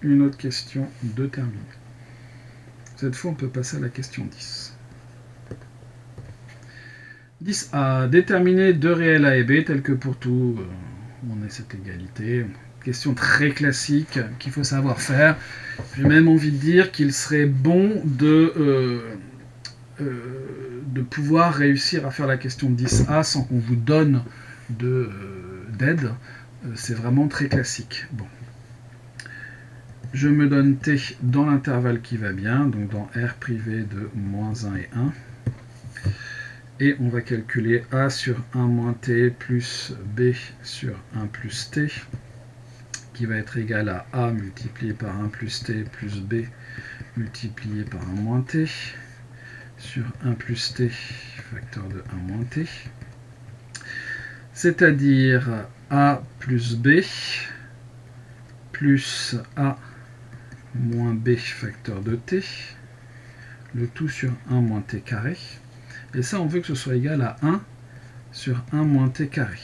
Une autre question de terminée. Cette fois, on peut passer à la question 10. 10a. Déterminer deux réels a et b, tel que pour tout, on ait cette égalité. Question très classique qu'il faut savoir faire. J'ai même envie de dire qu'il serait bon de pouvoir réussir à faire la question 10a sans qu'on vous donne d'aide. C'est vraiment très classique. Bon. Je me donne t dans l'intervalle qui va bien, donc dans R privé de moins 1 et 1. Et on va calculer a sur 1 moins t plus b sur 1 plus t, qui va être égal à a multiplié par 1 plus t plus b multiplié par 1 moins t, sur 1 plus t facteur de 1 moins t, c'est-à-dire a plus b plus a moins b facteur de t, le tout sur 1 moins t carré. Et ça, on veut que ce soit égal à 1 sur 1 moins t carré.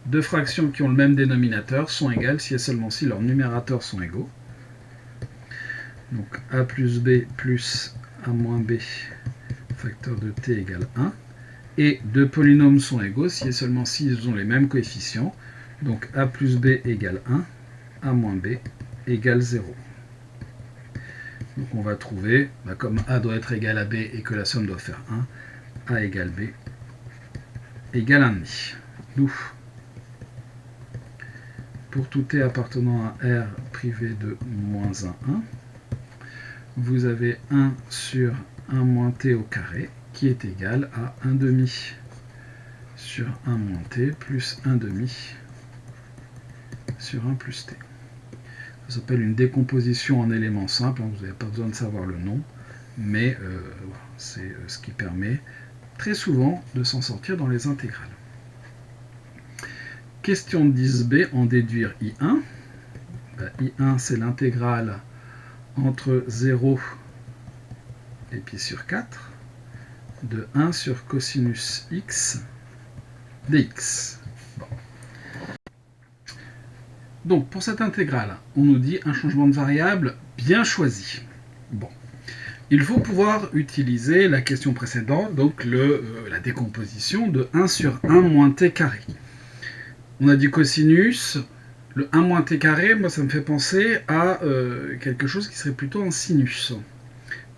Deux fractions qui ont le même dénominateur sont égales si et seulement si leurs numérateurs sont égaux. Donc a plus b plus a moins b facteur de t égale 1. Et deux polynômes sont égaux si et seulement si ils ont les mêmes coefficients. Donc a plus b égale 1, a moins b égale 0. Donc on va trouver, comme a doit être égal à b et que la somme doit faire 1, a égale b égale 1,5. D'où, pour tout t appartenant à R privé de moins 1, 1, vous avez 1 sur 1 moins t au carré qui est égal à 1 demi sur 1 moins t plus 1 demi sur 1 plus t. Ça s'appelle une décomposition en éléments simples, vous n'avez pas besoin de savoir le nom, mais c'est ce qui permet très souvent de s'en sortir dans les intégrales. Question 10b, en déduire I1. I1, c'est l'intégrale entre 0 et pi sur 4 de 1 sur cosinus x dx. Bon. Donc, pour cette intégrale, on nous dit un changement de variable bien choisi. Bon. Il faut pouvoir utiliser la question précédente, donc la décomposition de 1 sur 1 moins t carré. On a dit cosinus, le 1 moins t carré, moi ça me fait penser à quelque chose qui serait plutôt en sinus.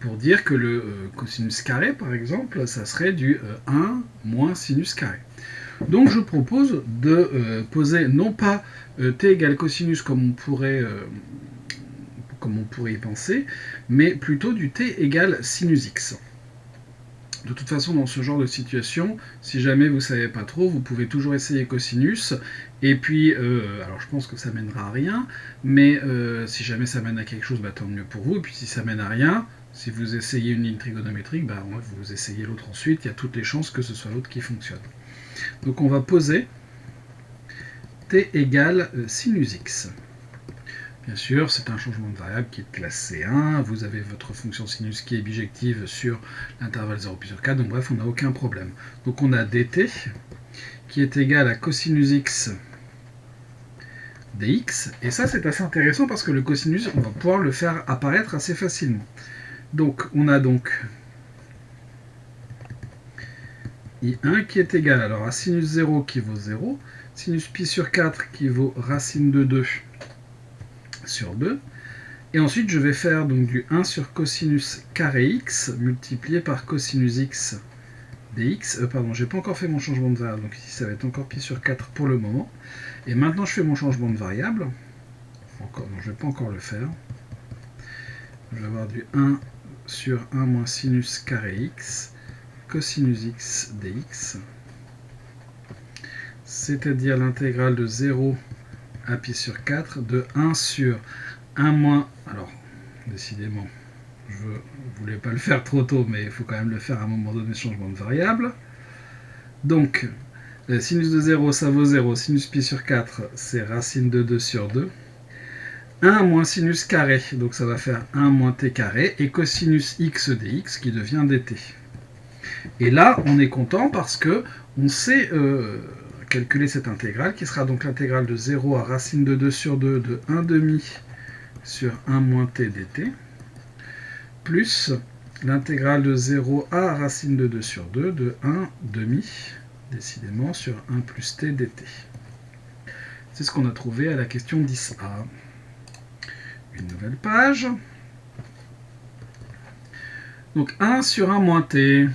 Pour dire que le cosinus carré, par exemple, ça serait du 1 moins sinus carré. Donc je propose de poser non pas t égale cosinus comme on pourrait y penser, mais plutôt du t égale sinus x. De toute façon, dans ce genre de situation, si jamais vous ne savez pas trop, vous pouvez toujours essayer cosinus, et puis, alors je pense que ça mènera à rien, mais si jamais ça mène à quelque chose, tant mieux pour vous, et puis si ça mène à rien, si vous essayez une ligne trigonométrique, vous essayez l'autre ensuite, il y a toutes les chances que ce soit l'autre qui fonctionne. Donc on va poser t égale sinus x. Bien sûr, c'est un changement de variable qui est classe C1. Vous avez votre fonction sinus qui est bijective sur l'intervalle 0 pi sur 4. Donc bref, on n'a aucun problème. Donc on a dt qui est égal à cosinus x dx. Et ça, c'est assez intéressant parce que le cosinus, on va pouvoir le faire apparaître assez facilement. Donc on a donc I1 qui est égal alors à sinus 0 qui vaut 0, sinus pi sur 4 qui vaut racine de 2 sur 2. Et ensuite, je vais faire donc du 1 sur cosinus carré x multiplié par cosinus x dx. Pardon, j'ai pas encore fait mon changement de variable, donc ici ça va être encore pi sur 4 pour le moment. Et maintenant, je fais mon changement de variable. Encore, non, je vais pas encore le faire. Je vais avoir du 1 sur 1 moins sinus carré x cosinus x dx. C'est-à-dire l'intégrale de 0 à pi sur 4 de 1 sur 1 moins... Alors, décidément, je ne voulais pas le faire trop tôt, mais il faut quand même le faire à un moment donné, changement de variable. Donc, sinus de 0, ça vaut 0. Sinus pi sur 4, c'est racine de 2 sur 2. 1 moins sinus carré, donc ça va faire 1 moins t carré, et cosinus x dx qui devient dt. Et là, on est content parce que on sait calculer cette intégrale, qui sera donc l'intégrale de 0 à racine de 2 sur 2 de 1 demi sur 1 moins t dt, plus l'intégrale de 0 à racine de 2 sur 2 de 1 demi décidément, sur 1 plus t dt. C'est ce qu'on a trouvé à la question 10a. Une nouvelle page. Donc 1 sur 1 moins t,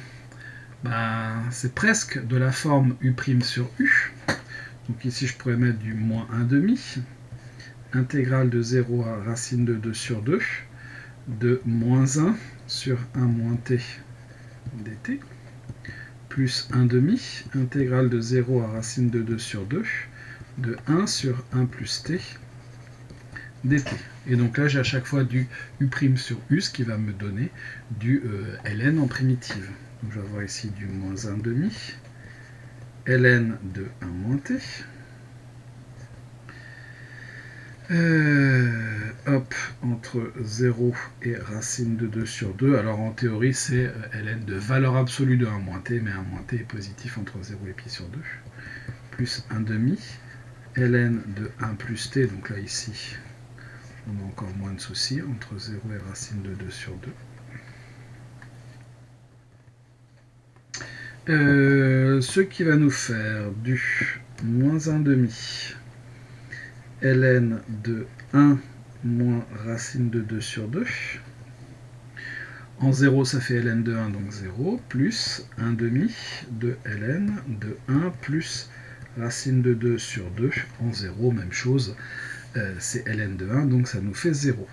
c'est presque de la forme u' sur u. Donc ici je pourrais mettre du moins 1 demi. Intégrale de 0 à racine de 2 sur 2 de moins 1 sur 1 moins t dt, plus 1 demi, intégrale de 0 à racine de 2 sur 2 de 1 sur 1 plus t dt. Et donc là j'ai à chaque fois du u' sur u, ce qui va me donner du ln en primitive. Donc je vais avoir ici du moins 1 demi, ln de 1 moins t, entre 0 et racine de 2 sur 2. Alors en théorie, c'est ln de valeur absolue de 1 moins t, mais 1 moins t est positif entre 0 et pi sur 2. Plus 1 demi, ln de 1 plus t, donc là ici, on a encore moins de soucis, entre 0 et racine de 2 sur 2. Ce qui va nous faire du moins 1 demi, ln de 1 moins racine de 2 sur 2. En 0, ça fait ln de 1, donc 0, plus 1 demi de ln de 1 plus racine de 2 sur 2. En 0, même chose, c'est ln de 1, donc ça nous fait 0.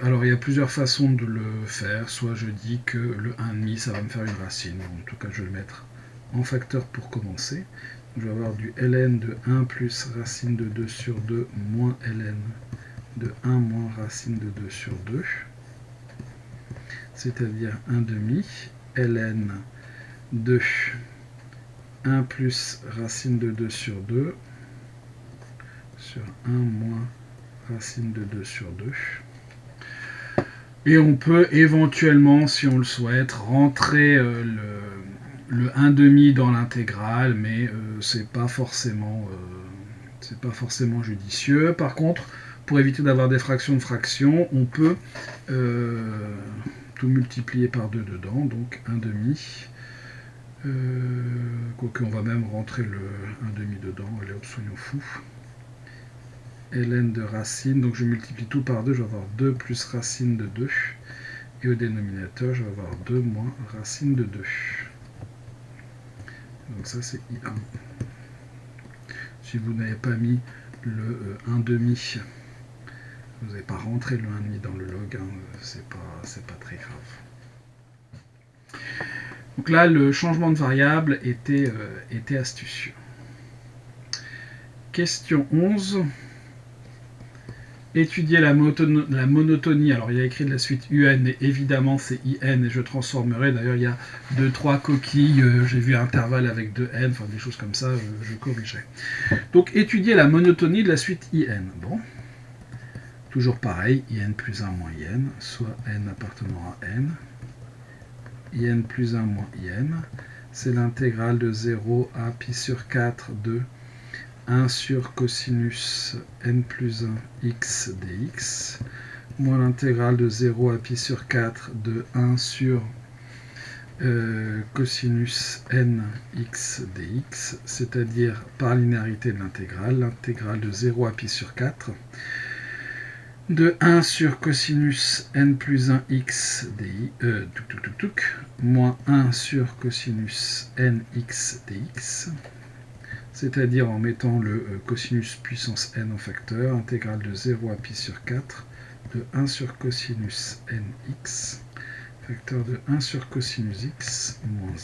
Alors il y a plusieurs façons de le faire. Soit je dis que le 1,5 ça va me faire une racine. En tout cas je vais le mettre en facteur pour commencer. Je vais avoir du ln de 1 plus racine de 2 sur 2 moins ln de 1 moins racine de 2 sur 2. C'est-à-dire 1 demi ln de 1 plus racine de 2 sur 2 sur 1 moins racine de 2 sur 2. Et on peut éventuellement, si on le souhaite, rentrer le 1 demi dans l'intégrale, mais c'est pas forcément judicieux. Par contre, pour éviter d'avoir des fractions de fractions, on peut tout multiplier par 2 dedans, donc 1 demi. Quoique on va même rentrer le 1 demi dedans, allez hop, soyons fous. ln de racine, donc je multiplie tout par 2, je vais avoir 2 plus racine de 2, et au dénominateur, je vais avoir 2 moins racine de 2. Donc ça c'est I1. Si vous n'avez pas mis le 1 demi, vous n'avez pas rentré le 1 demi dans le log, hein, c'est pas très grave. Donc là, le changement de variable était astucieux. Question 11. Étudier la monotonie. Alors il y a écrit de la suite UN, mais évidemment c'est IN et je transformerai. D'ailleurs il y a 2-3 coquilles, j'ai vu intervalle avec 2N, enfin des choses comme ça, je corrigerai. Donc étudier la monotonie de la suite IN. Bon, toujours pareil, IN plus 1 moins IN, soit N appartenant à N. IN plus 1 moins IN, c'est l'intégrale de 0 à pi sur 4 de 1 sur cosinus n plus 1 x dx, moins l'intégrale de 0 à pi sur 4 de 1 sur cosinus n x dx, c'est-à-dire par linéarité de l'intégrale de 0 à pi sur 4 de 1 sur cosinus n plus 1 x di, moins 1 sur cosinus n x dx, c'est-à-dire en mettant le cosinus puissance n en facteur, intégrale de 0 à pi sur 4 de 1 sur cosinus nx, facteur de 1 sur cosinus x moins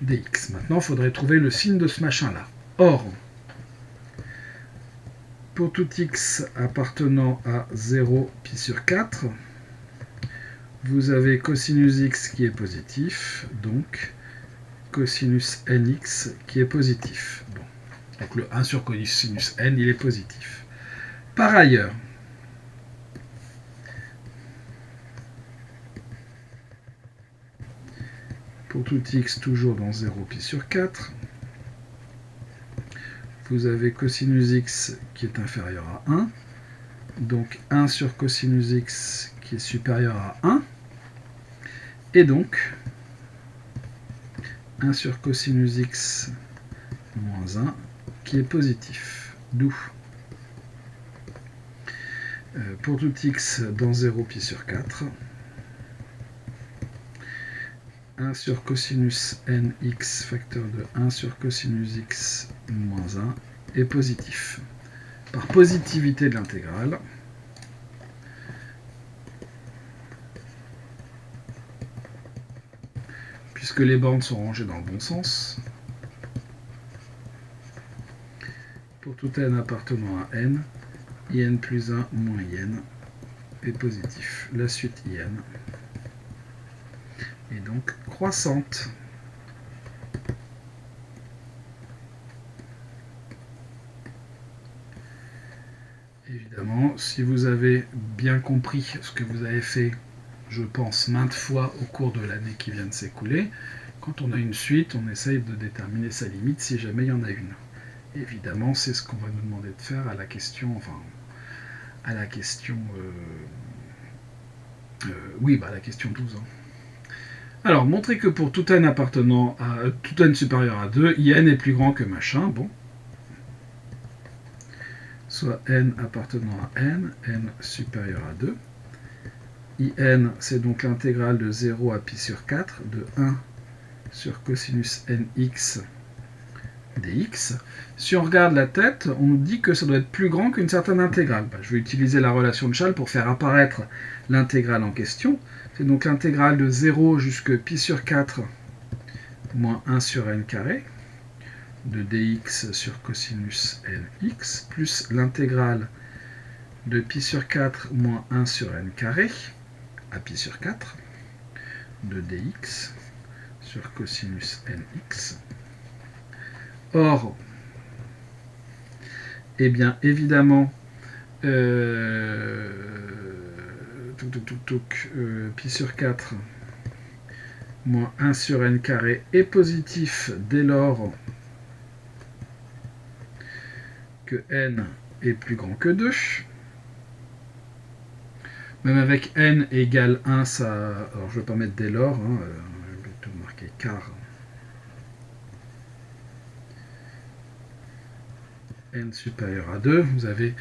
1 dx. Maintenant, il faudrait trouver le signe de ce machin-là. Or, pour tout x appartenant à 0 pi sur 4, vous avez cosinus x qui est positif, donc cosinus nx qui est positif. Bon. Donc le 1 sur cosinus n, il est positif. Par ailleurs, pour tout x toujours dans 0 pi sur 4, vous avez cosinus x qui est inférieur à 1, donc 1 sur cosinus x qui est supérieur à 1, et donc 1 sur cosinus x moins 1 qui est positif. D'où pour tout x dans 0 pi sur 4, 1 sur cosinus nx facteur de 1 sur cosinus x moins 1 est positif. Par positivité de l'intégrale, puisque les bornes sont rangées dans le bon sens, pour tout n appartenant à n, in plus 1 moins in est positif. La suite in est donc croissante. Évidemment, si vous avez bien compris ce que vous avez fait, je pense, maintes fois au cours de l'année qui vient de s'écouler, quand on a une suite, on essaye de déterminer sa limite si jamais il y en a une. Évidemment, c'est ce qu'on va nous demander de faire à la question, à la question, à la question 12. Alors, montrer que pour tout n appartenant à tout n supérieur à 2, in est plus grand que machin, bon. Soit n appartenant à n supérieur à 2. In, c'est donc l'intégrale de 0 à pi sur 4 de 1 sur cosinus nx dx. Si on regarde la tête, on nous dit que ça doit être plus grand qu'une certaine intégrale. Je vais utiliser la relation de Schall pour faire apparaître l'intégrale en question. C'est donc l'intégrale de 0 jusqu'à pi sur 4 moins 1 sur n carré de dx sur cosinus nx plus l'intégrale de pi sur 4 moins 1 sur n carré à pi sur 4 de dx sur cosinus nx. Or, eh bien, évidemment, pi sur 4 moins 1 sur n carré est positif dès lors que n est plus grand que 2. Même avec n égale 1, ça... Alors, je ne vais pas mettre dès lors, je vais plutôt marquer car. N supérieur à 2, vous avez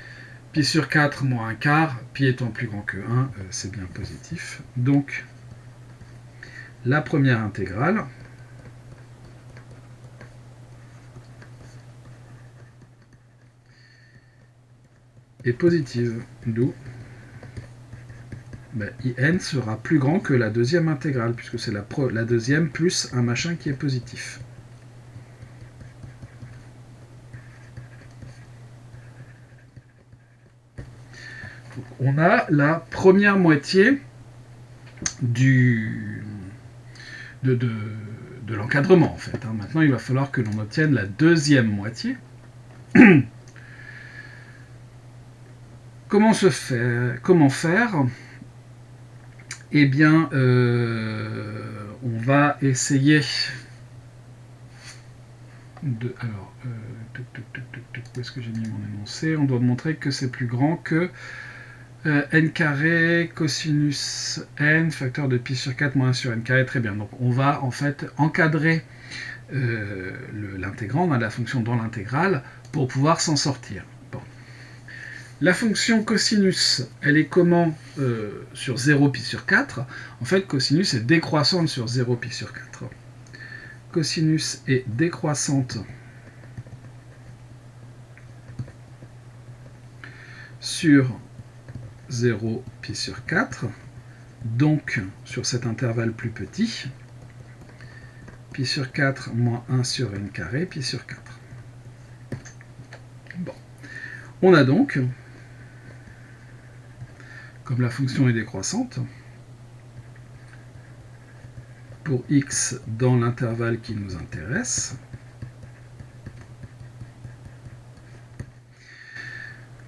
pi sur 4 moins un quart, pi étant plus grand que 1, c'est bien positif. Donc, la première intégrale est positive, d'où in sera plus grand que la deuxième intégrale, puisque c'est la deuxième plus un machin qui est positif. Donc, on a la première moitié de l'encadrement, en fait. Maintenant, il va falloir que l'on obtienne la deuxième moitié. Comment faire? Eh bien, on va essayer de... Alors, où est-ce que j'ai mis mon énoncé? On doit montrer que c'est plus grand que n carré cosinus n facteur de pi sur 4 moins 1 sur n carré. Très bien. Donc, on va en fait encadrer l'intégrand, on a la fonction dans l'intégrale, pour pouvoir s'en sortir. Bon. La fonction cosinus, elle est comment sur 0 pi sur 4? En fait, cosinus est décroissante sur 0 pi sur 4. Cosinus est décroissante sur 0 pi sur 4, donc sur cet intervalle plus petit, pi sur 4 moins 1 sur n carré, pi sur 4. Bon. On a donc, comme la fonction est décroissante, pour x dans l'intervalle qui nous intéresse,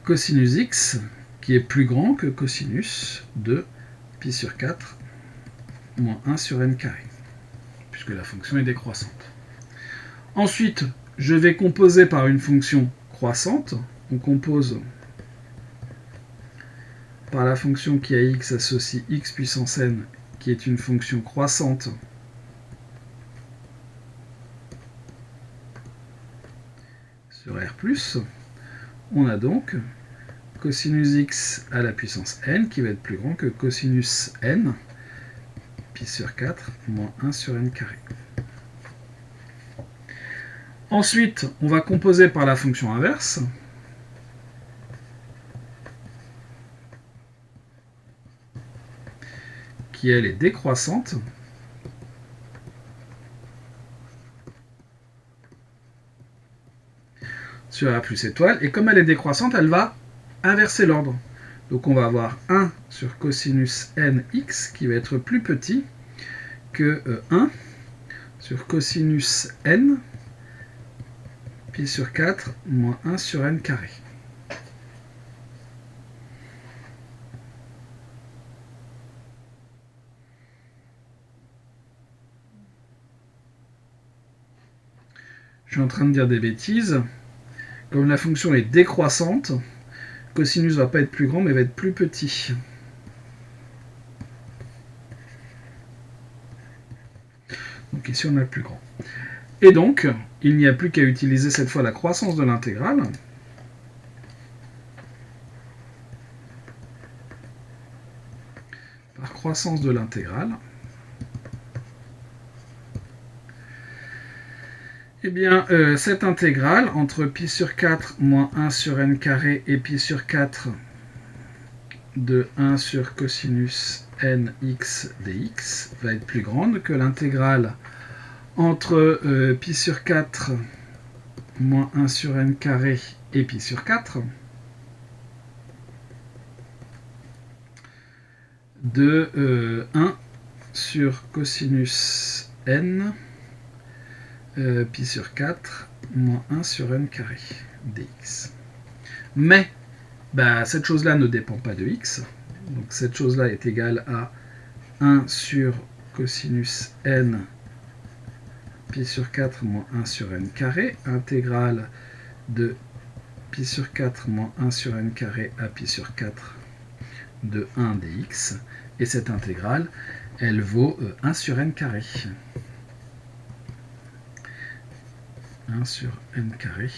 cosinus x qui est plus grand que cosinus de pi sur 4 moins 1 sur n carré, puisque la fonction est décroissante. Ensuite, je vais composer par une fonction croissante. On compose par la fonction qui à x associe x puissance n, qui est une fonction croissante sur R+, on a donc cosinus x à la puissance n qui va être plus grand que cosinus n pi sur 4 moins 1 sur n carré. Ensuite, on va composer par la fonction inverse. Qui, elle, est décroissante. Sur A plus étoile. Et comme elle est décroissante, elle va inverser l'ordre. Donc on va avoir 1 sur cosinus nx qui va être plus petit que 1 sur cosinus n pi sur 4 moins 1 sur n carré. Je suis en train de dire des bêtises. Comme la fonction est décroissante, cosinus ne va pas être plus grand, mais va être plus petit. Donc ici, on a le plus grand. Et donc, il n'y a plus qu'à utiliser cette fois la croissance de l'intégrale. Par croissance de l'intégrale. Eh bien, cette intégrale entre pi sur 4 moins 1 sur n carré et pi sur 4 de 1 sur cosinus nx dx va être plus grande que l'intégrale entre pi sur 4 moins 1 sur n carré et pi sur 4 de 1 sur cosinus n pi sur 4 moins 1 sur n carré dx. Mais cette chose-là ne dépend pas de x. Donc cette chose-là est égale à 1 sur cosinus n pi sur 4 moins 1 sur n carré, intégrale de pi sur 4 moins 1 sur n carré à pi sur 4 de 1 dx. Et cette intégrale, elle vaut 1 sur n carré. 1 sur n carré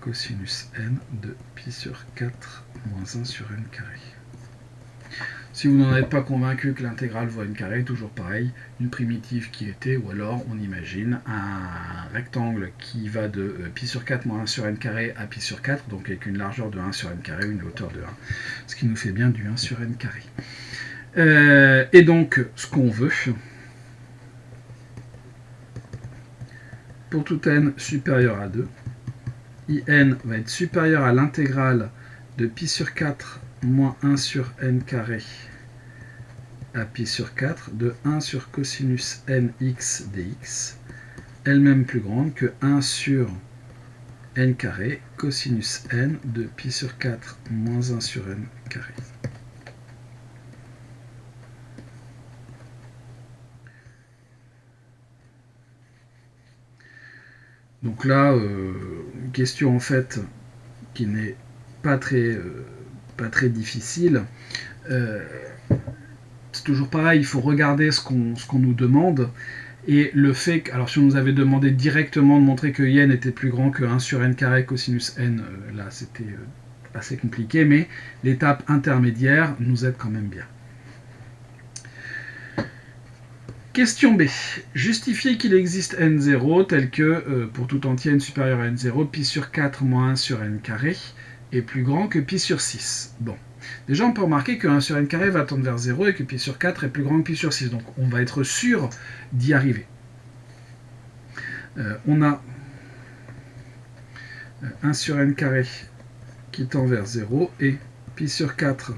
cosinus n de pi sur 4 moins 1 sur n carré. Si vous n'en êtes pas convaincu que l'intégrale vaut n carré, toujours pareil, une primitive qui était, ou alors on imagine un rectangle qui va de pi sur 4 moins 1 sur n carré à pi sur 4, donc avec une largeur de 1 sur n carré, une hauteur de 1, ce qui nous fait bien du 1 sur n carré. Et donc, ce qu'on veut, pour tout n supérieur à 2, in va être supérieur à l'intégrale de pi sur 4 moins 1 sur n carré à pi sur 4 de 1 sur cosinus nx dx, elle-même plus grande que 1 sur n carré cosinus n de pi sur 4 moins 1 sur n carré. Donc là, une question en fait qui n'est pas très difficile. C'est toujours pareil, il faut regarder ce qu'on nous demande. Et le fait que, alors si on nous avait demandé directement de montrer que n était plus grand que 1 sur n carré cosinus n, là c'était assez compliqué, mais l'étape intermédiaire nous aide quand même bien. Question B. Justifier qu'il existe n0 tel que, pour tout entier n supérieur à n0, pi sur 4 moins 1 sur n carré est plus grand que pi sur 6. Bon. Déjà, on peut remarquer que 1 sur n carré va tendre vers 0 et que pi sur 4 est plus grand que pi sur 6. Donc, on va être sûr d'y arriver. On a 1 sur n carré qui tend vers 0 et pi sur 4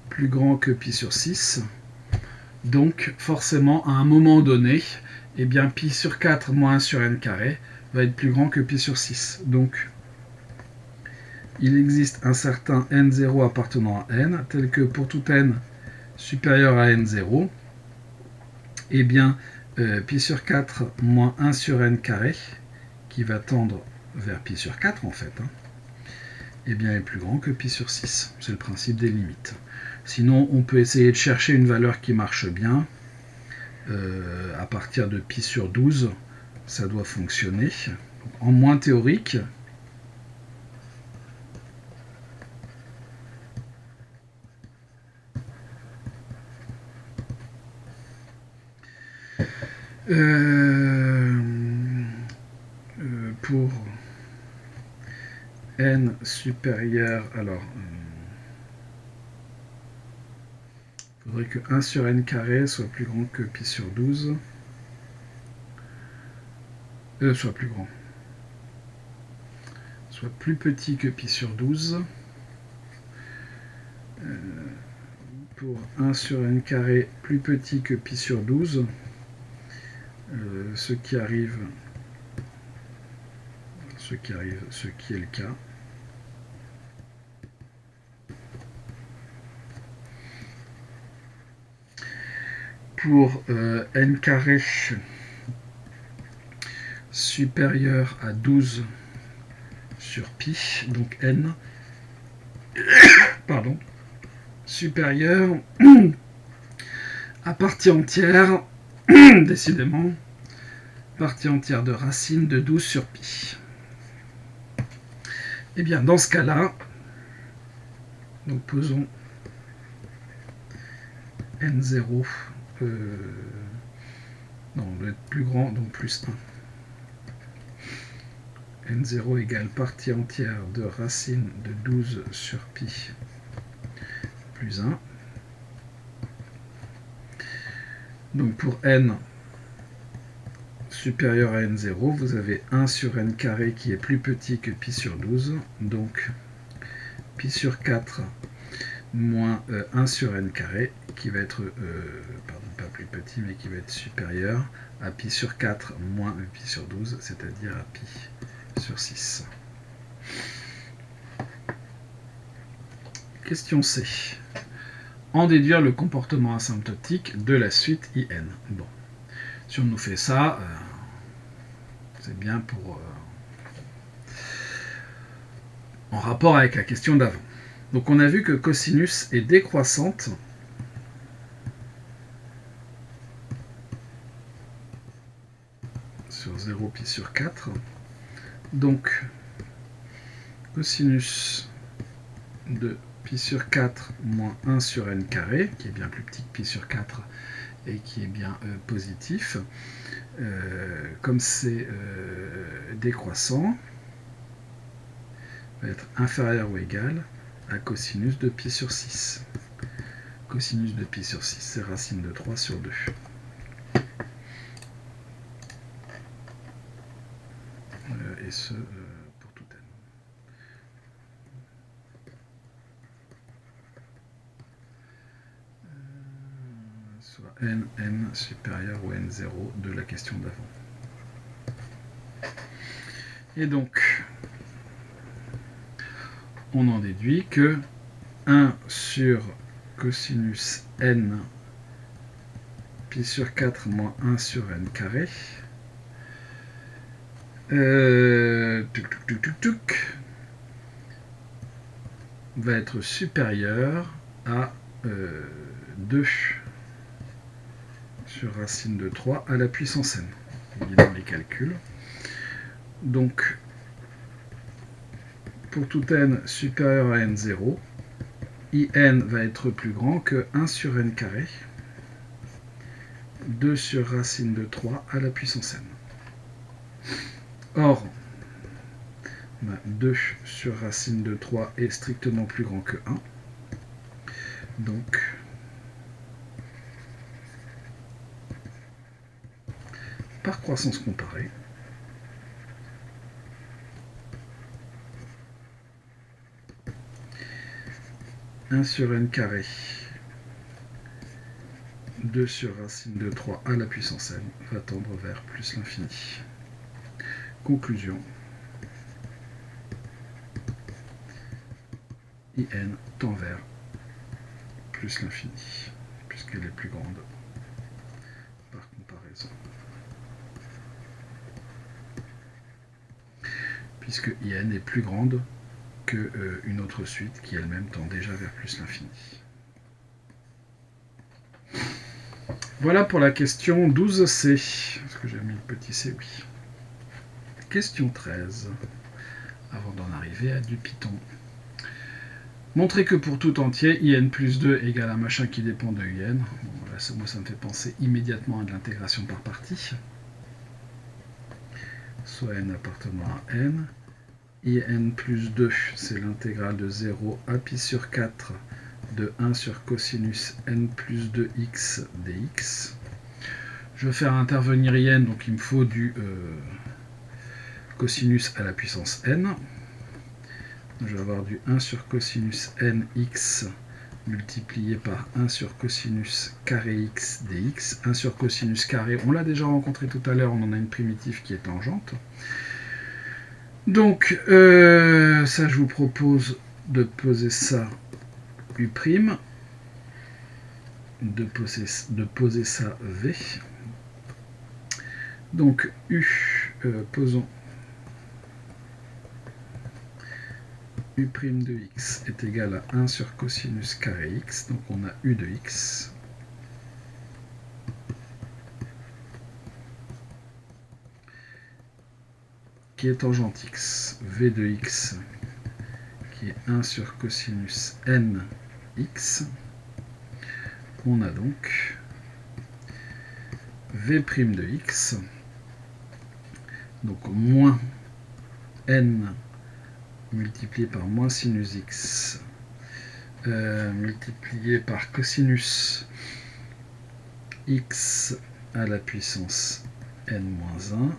plus grand que pi sur 6. Donc, forcément, à un moment donné, eh bien, pi sur 4 moins 1 sur n carré va être plus grand que pi sur 6. Donc, il existe un certain n0 appartenant à n, tel que pour tout n supérieur à n0, eh bien, pi sur 4 moins 1 sur n carré, qui va tendre vers pi sur 4 en fait, eh bien, est plus grand que pi sur 6. C'est le principe des limites. Sinon, on peut essayer de chercher une valeur qui marche bien. À partir de pi sur 12, ça doit fonctionner. En moins théorique, pour n supérieur, alors il faudrait que 1 sur n carré soit plus grand que pi sur 12. Soit plus grand. Soit plus petit que pi sur 12. Pour 1 sur n carré plus petit que pi sur 12, ce qui arrive, ce qui est le cas. Pour n carré supérieur à 12 sur pi, donc n, pardon, supérieur à partie entière, décidément, partie entière de racine de 12 sur pi. Et bien dans ce cas-là, donc posons n0, non, on doit être plus grand, donc plus 1. n0 égale partie entière de racine de 12 sur pi plus 1. Donc pour n supérieur à n0, vous avez 1 sur n carré qui est plus petit que pi sur 12. Donc pi sur 4 moins 1 sur n carré qui va être, pardon, pas plus petit, mais qui va être supérieur à pi sur 4 moins pi sur 12, c'est-à-dire à pi sur 6. Question C. En déduire le comportement asymptotique de la suite IN. Bon, si on nous fait ça, c'est bien pour en rapport avec la question d'avant. Donc on a vu que cosinus est décroissante sur 0 pi sur 4. Donc cosinus de pi sur 4 moins 1 sur n carré, qui est bien plus petit que pi sur 4 et qui est bien positif, comme c'est décroissant, va être inférieur ou égal à cosinus de pi sur 6. Cosinus de pi sur 6, c'est racine de 3 sur 2. Et ce, pour tout n. Soit n supérieur ou n0 de la question d'avant. Et donc, on en déduit que 1 sur cosinus n pi sur 4 moins 1 sur n carré va être supérieur à 2 sur racine de 3 à la puissance n. Évidemment les calculs. Donc, pour tout n supérieur à n0, in va être plus grand que 1 sur n carré, 2 sur racine de 3 à la puissance n. Or, 2 sur racine de 3 est strictement plus grand que 1. Donc, par croissance comparée, « 1 sur n carré, 2 sur racine de 3 à la puissance n va tendre vers plus l'infini. » Conclusion. IN tend vers plus l'infini, puisqu'elle est plus grande par comparaison. Puisque IN est plus grande qu'une autre suite qui elle-même tend déjà vers plus l'infini. Voilà pour la question 12C. Est-ce que j'ai mis le petit C? Oui. Question 13, avant d'en arriver à du Python. Montrer que pour tout entier, in plus 2 égale un machin qui dépend de un. Bon, voilà, moi, ça me fait penser immédiatement à de l'intégration par partie. Soit n appartenant à n. In plus 2, c'est l'intégrale de 0 à pi sur 4 de 1 sur cosinus n plus 2x dx. Je vais faire intervenir in, donc il me faut du cosinus à la puissance n. Je vais avoir du 1 sur cosinus nx multiplié par 1 sur cosinus carré x dx. 1 sur cosinus carré, on l'a déjà rencontré tout à l'heure, on en a une primitive qui est tangente. Donc, ça, je vous propose de poser ça u', de poser ça v. Donc, posons u' de x est égal à 1 sur cosinus carré x, donc on a u de x. Qui est tangente x, v de x, qui est 1 sur cosinus n x. On a donc v' de x, donc moins n multiplié par moins sinus x, multiplié par cosinus x à la puissance n-1,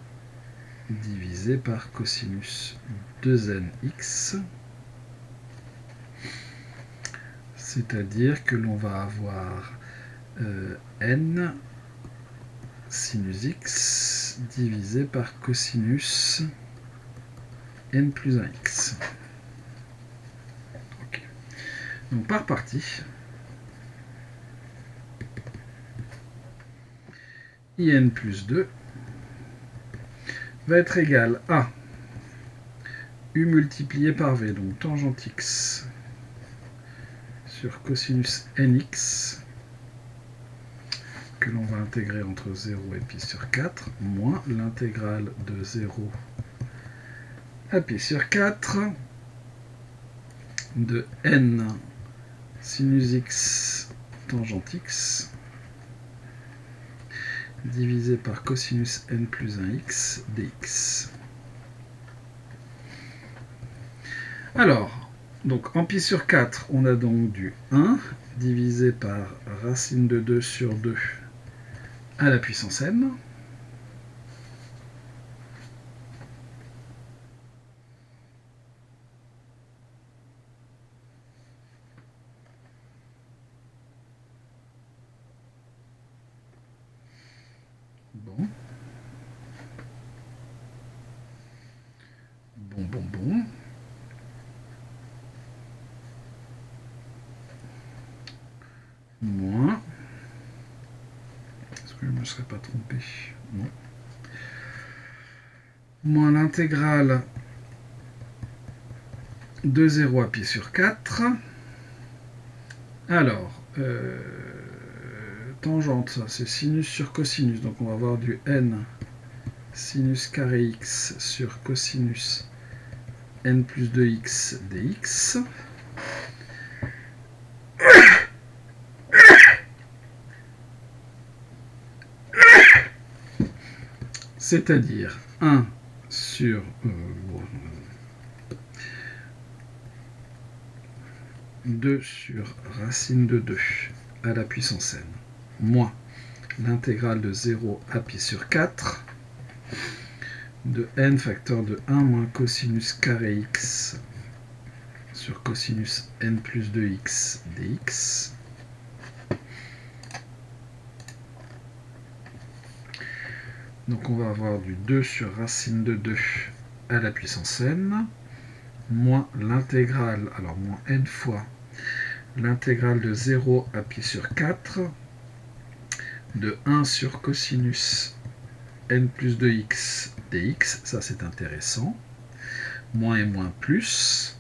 divisé par cosinus 2nx, c'est-à-dire que l'on va avoir n sinus x divisé par cosinus n plus 1x. Okay. Donc par partie, in plus 2 va être égal à u multiplié par v, donc tangente x sur cosinus nx, que l'on va intégrer entre 0 et pi sur 4, moins l'intégrale de 0 à pi sur 4 de n sinus x tangente x divisé par cosinus n plus 1x dx. Alors, donc en pi sur 4, on a donc du 1 divisé par racine de 2 sur 2 à la puissance n. Bon. Bon. Moins. Est-ce que je ne me serais pas trompé? Non. Moins l'intégrale de 0 à pi sur 4. Alors, tangente, ça c'est sinus sur cosinus, donc on va avoir du n sinus carré x sur cosinus n plus 2x dx. C'est-à-dire 1 sur 2 sur racine de 2 à la puissance n, moins l'intégrale de 0 à pi sur 4 de n facteur de 1 moins cosinus carré x sur cosinus n plus 2x dx. Donc on va avoir du 2 sur racine de 2 à la puissance n, moins l'intégrale, alors moins n fois l'intégrale de 0 à pi sur 4 de 1 sur cosinus n plus 2x dx, ça c'est intéressant, moins et moins plus,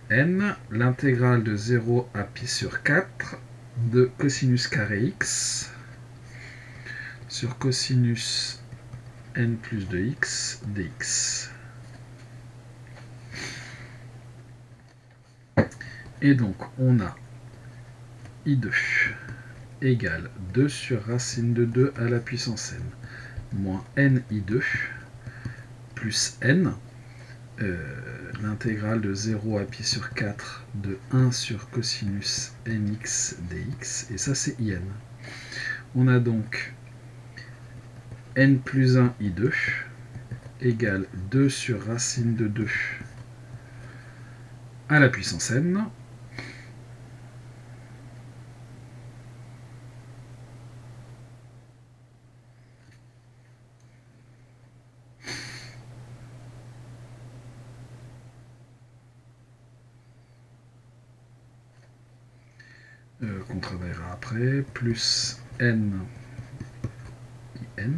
n, l'intégrale de 0 à pi sur 4 de cosinus carré x sur cosinus n plus 2x dx. Et donc, on a I2 égale 2 sur racine de 2 à la puissance n, moins n I2, plus n, l'intégrale de 0 à pi sur 4 de 1 sur cosinus nx dx, et ça c'est in. On a donc n plus 1 I2 égale 2 sur racine de 2 à la puissance n, qu'on travaillera après, plus n in.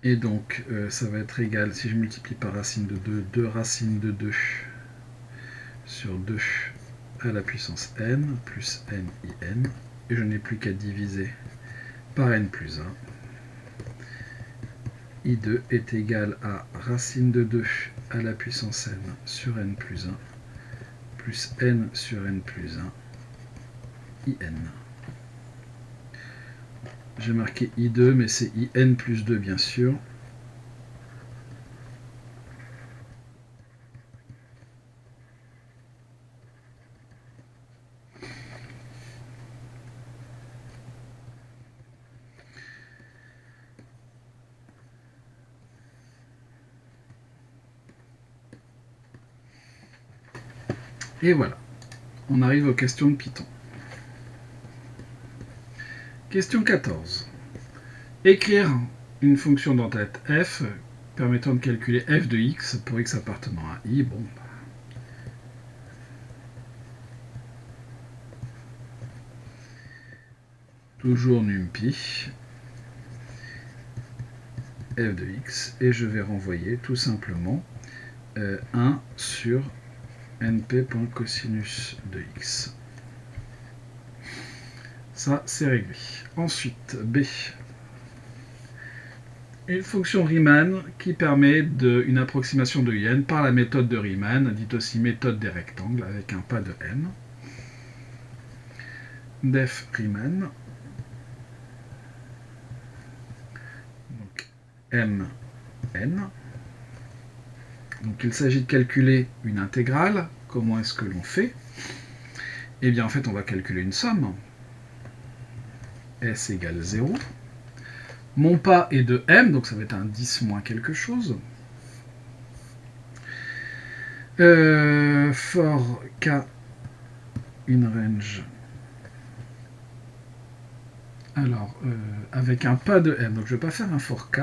Et donc, ça va être égal, si je multiplie par racine de 2, 2 racines de 2 sur 2 à la puissance n, plus n in. Et je n'ai plus qu'à diviser par n plus 1. I2 est égal à racine de 2 à la puissance n sur n plus 1, plus n sur n plus 1, in. J'ai marqué I2, mais c'est IN plus 2, bien sûr. Et voilà, on arrive aux questions de Python. Question 14. Écrire une fonction d'entête f permettant de calculer f de x pour x appartenant à i. Bon. Toujours numpy f de x, et je vais renvoyer tout simplement 1 sur np.cosinus de x. Ça, c'est réglé. Ensuite, B. Une fonction Riemann qui permet une approximation de in par la méthode de Riemann, dite aussi méthode des rectangles, avec un pas de n. Def Riemann. Donc, m, n. Donc, il s'agit de calculer une intégrale. Comment est-ce que l'on fait? Eh bien, en fait, on va calculer une somme. S égale 0. Mon pas est de m, donc ça va être un 10 moins quelque chose. For k in range. Alors, avec un pas de m, donc je ne vais pas faire un for k.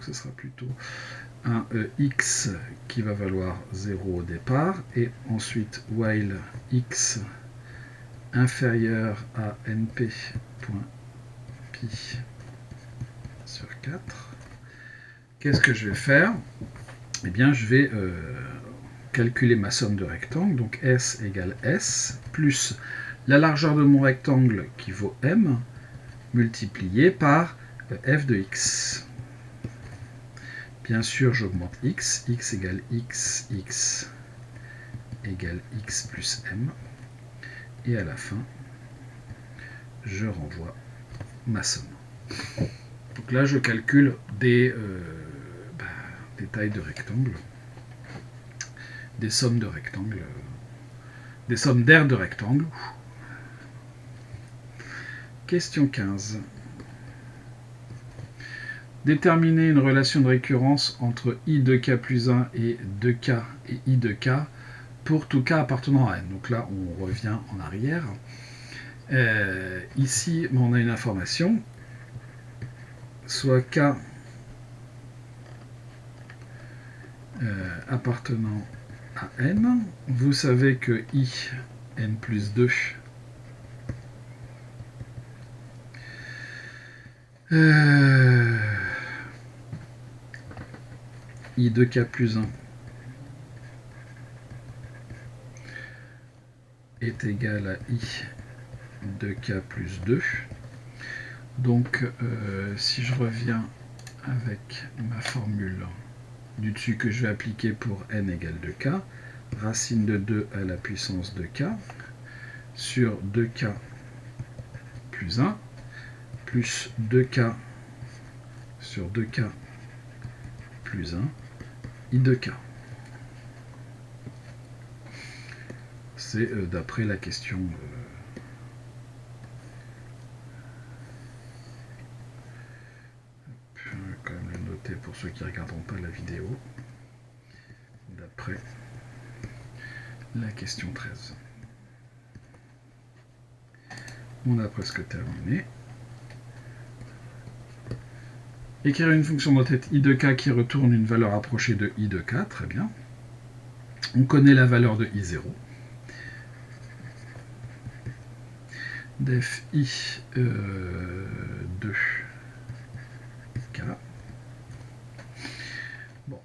Ce sera plutôt un x qui va valoir 0 au départ, et ensuite while x inférieur à np.pi sur 4. Qu'est-ce que je vais faire? Eh bien, je vais calculer ma somme de rectangles, donc S égale S, plus la largeur de mon rectangle qui vaut M, multiplié par f de x. Bien sûr, j'augmente x égale x égale x plus m, et à la fin, je renvoie ma somme. Donc là, je calcule des tailles de rectangles, des sommes de rectangles, des sommes d'aires de rectangles. Question 15. Déterminer une relation de récurrence entre i de k plus 1 et 2k et i de k pour tout k appartenant à n. Donc là, on revient en arrière. Ici, on a une information, soit k appartenant à n. Vous savez que i, n plus 2, i de k plus 1 est égal à i de k plus 2. Donc, si je reviens avec ma formule du dessus que je vais appliquer pour n égale 2k, racine de 2 à la puissance de k sur 2k plus 1 plus 2k sur 2k plus 1 i de k. C'est d'après la question. Je vais quand même le noter pour ceux qui ne regarderont pas la vidéo. D'après la question 13. On a presque terminé. Écrire une fonction dans tête i de k qui retourne une valeur approchée de i de k, très bien. On connaît la valeur de i0. Def i 2 k. Bon.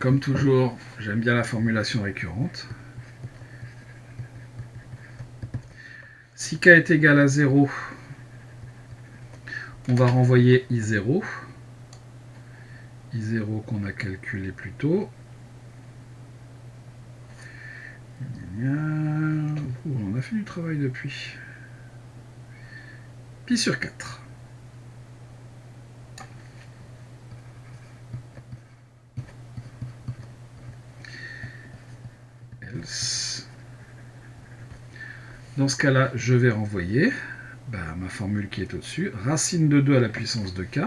Comme toujours, j'aime bien la formulation récurrente. Si k est égal à 0, on va renvoyer i0. I0 qu'on a calculé plus tôt. On a fait du travail depuis. Pi sur 4. Else. Dans ce cas-là, je vais renvoyer ma formule qui est au-dessus. Racine de 2 à la puissance de k.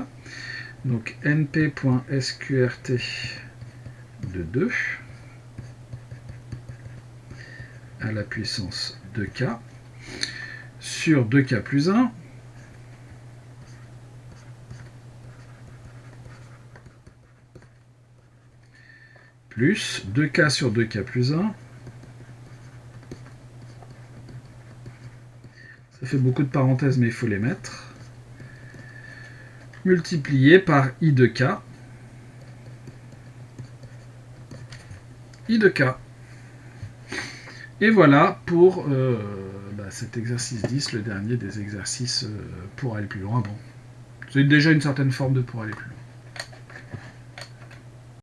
Donc np.sqrt de 2 à la puissance de k sur 2k plus 1 plus 2k sur 2k plus 1. Ça fait beaucoup de parenthèses, mais il faut les mettre. Multiplié par i de k. I de k. Et voilà pour cet exercice 10, le dernier des exercices pour aller plus loin. Bon, c'est déjà une certaine forme de pour aller plus loin.